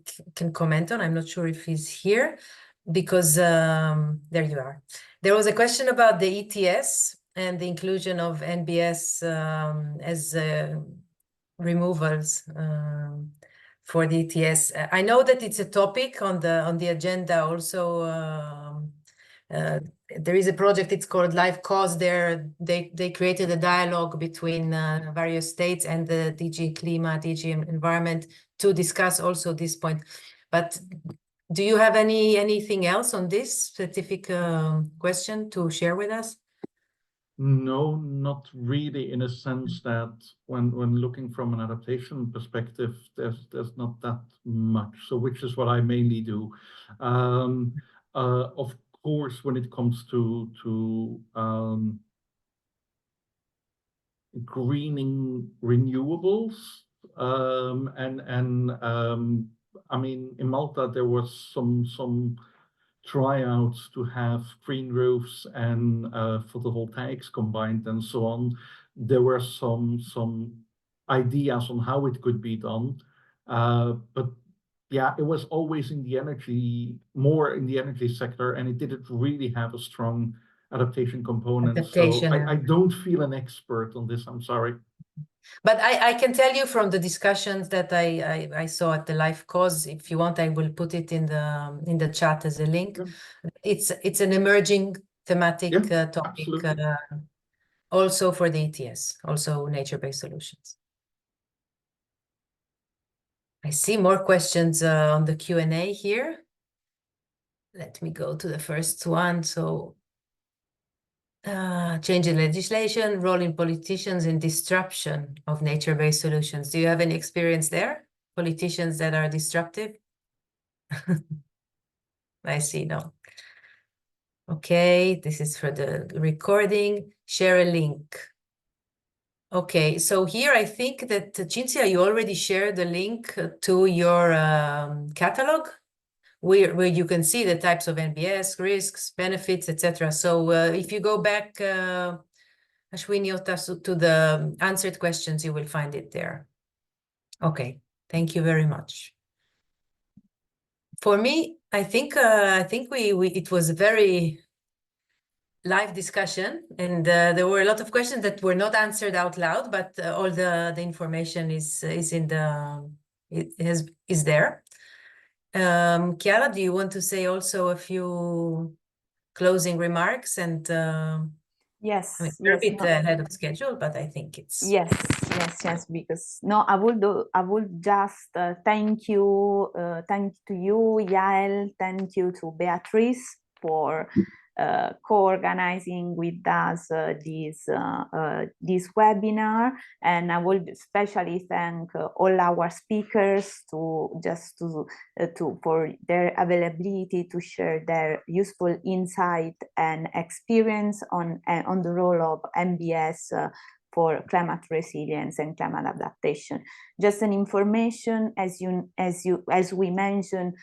[SPEAKER 1] comment on. I'm not sure if he's here, because there you are. There was a question about the ETS and the inclusion of NBS as removals for the ETS. I know that it's a topic on the agenda also. There is a project, it's called Live Cause. They created a dialogue between various states and the DG Klima, DG Environment, to discuss also this point. But do you have anything else on this specific question to share with us?
[SPEAKER 5] No, not really, in a sense that when looking from an adaptation perspective, there's not that much. So which is what I mainly do. Of course, when it comes to greening renewables, I mean, in Malta there was some tryouts to have green roofs and photovoltaics combined and so on. There were some ideas on how it could be done, but yeah, it was always more in the energy sector, and it didn't really have a strong adaptation component.
[SPEAKER 1] Adaptation,
[SPEAKER 5] So I don't feel an expert on this, I'm sorry.
[SPEAKER 1] But I can tell you from the discussions that I saw at the live cause, if you want, I will put it in the chat as a link.
[SPEAKER 5] Yeah.
[SPEAKER 1] It's an emerging thematic topic also for the ETS, also nature-based solutions. I see more questions on the Q&A here. Let me go to the first one. So change in legislation, role in politicians in disruption of nature-based solutions. Do you have any experience there? Politicians that are disruptive? I see, no. Okay, this is for the recording. Share a link. Okay, so here I think that, Cinzia, you already shared the link to your catalog, where you can see the types of NBS, risks, benefits, etc. So if you go back, Ashwini Otasu, to the answered questions, you will find it there. Okay, thank you very much. For me, I think it was a very live discussion, and there were a lot of questions that were not answered out loud, but all the information is in the is there. Chiara, do you want to say also a few closing remarks? And
[SPEAKER 2] yes,
[SPEAKER 1] I mean, we're a bit ahead of schedule, but I think it's
[SPEAKER 2] yes, because no, I would just thank you to you, Yael, thank you to Beatriz for co-organizing with us this webinar, and I would especially thank all our speakers for their availability to share their useful insight and experience on the role of NBS for climate resilience and climate adaptation. Just an information, as we mentioned,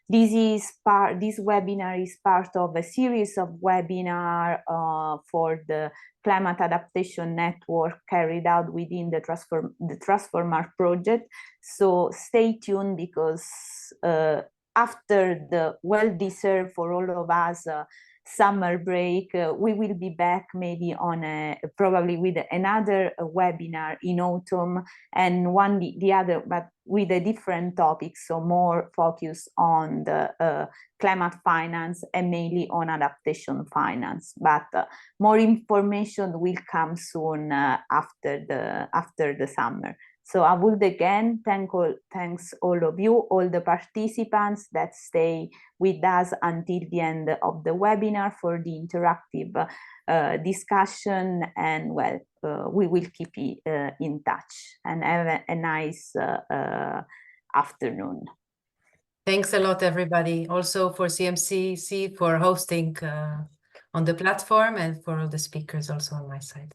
[SPEAKER 2] this webinar is part of a series of webinars for the climate adaptation network carried out within the TransformAr project. So stay tuned, because after the well-deserved for all of us summer break, we will be back maybe on probably with another webinar in autumn, and the other, but with a different topic, so more focused on the climate finance and mainly on adaptation finance. But more information will come soon after the summer. So I would again thanks all of you, all the participants that stay with us until the end of the webinar for the interactive discussion, and well, we will keep in touch, and have a nice afternoon.
[SPEAKER 1] Thanks a lot, everybody. Also for CMCC for hosting on the platform, and for all the speakers also on my side.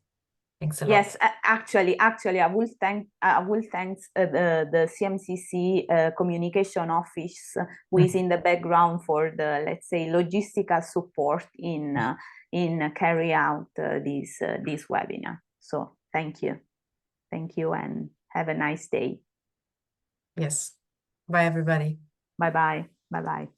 [SPEAKER 1] Thanks a lot.
[SPEAKER 2] Yes, actually, I will thank the CMCC communication office, who is in the background for the, let's say, logistical support in carry out this webinar. So thank you, and have a nice day.
[SPEAKER 1] Yes. Bye, everybody.
[SPEAKER 2] Bye bye.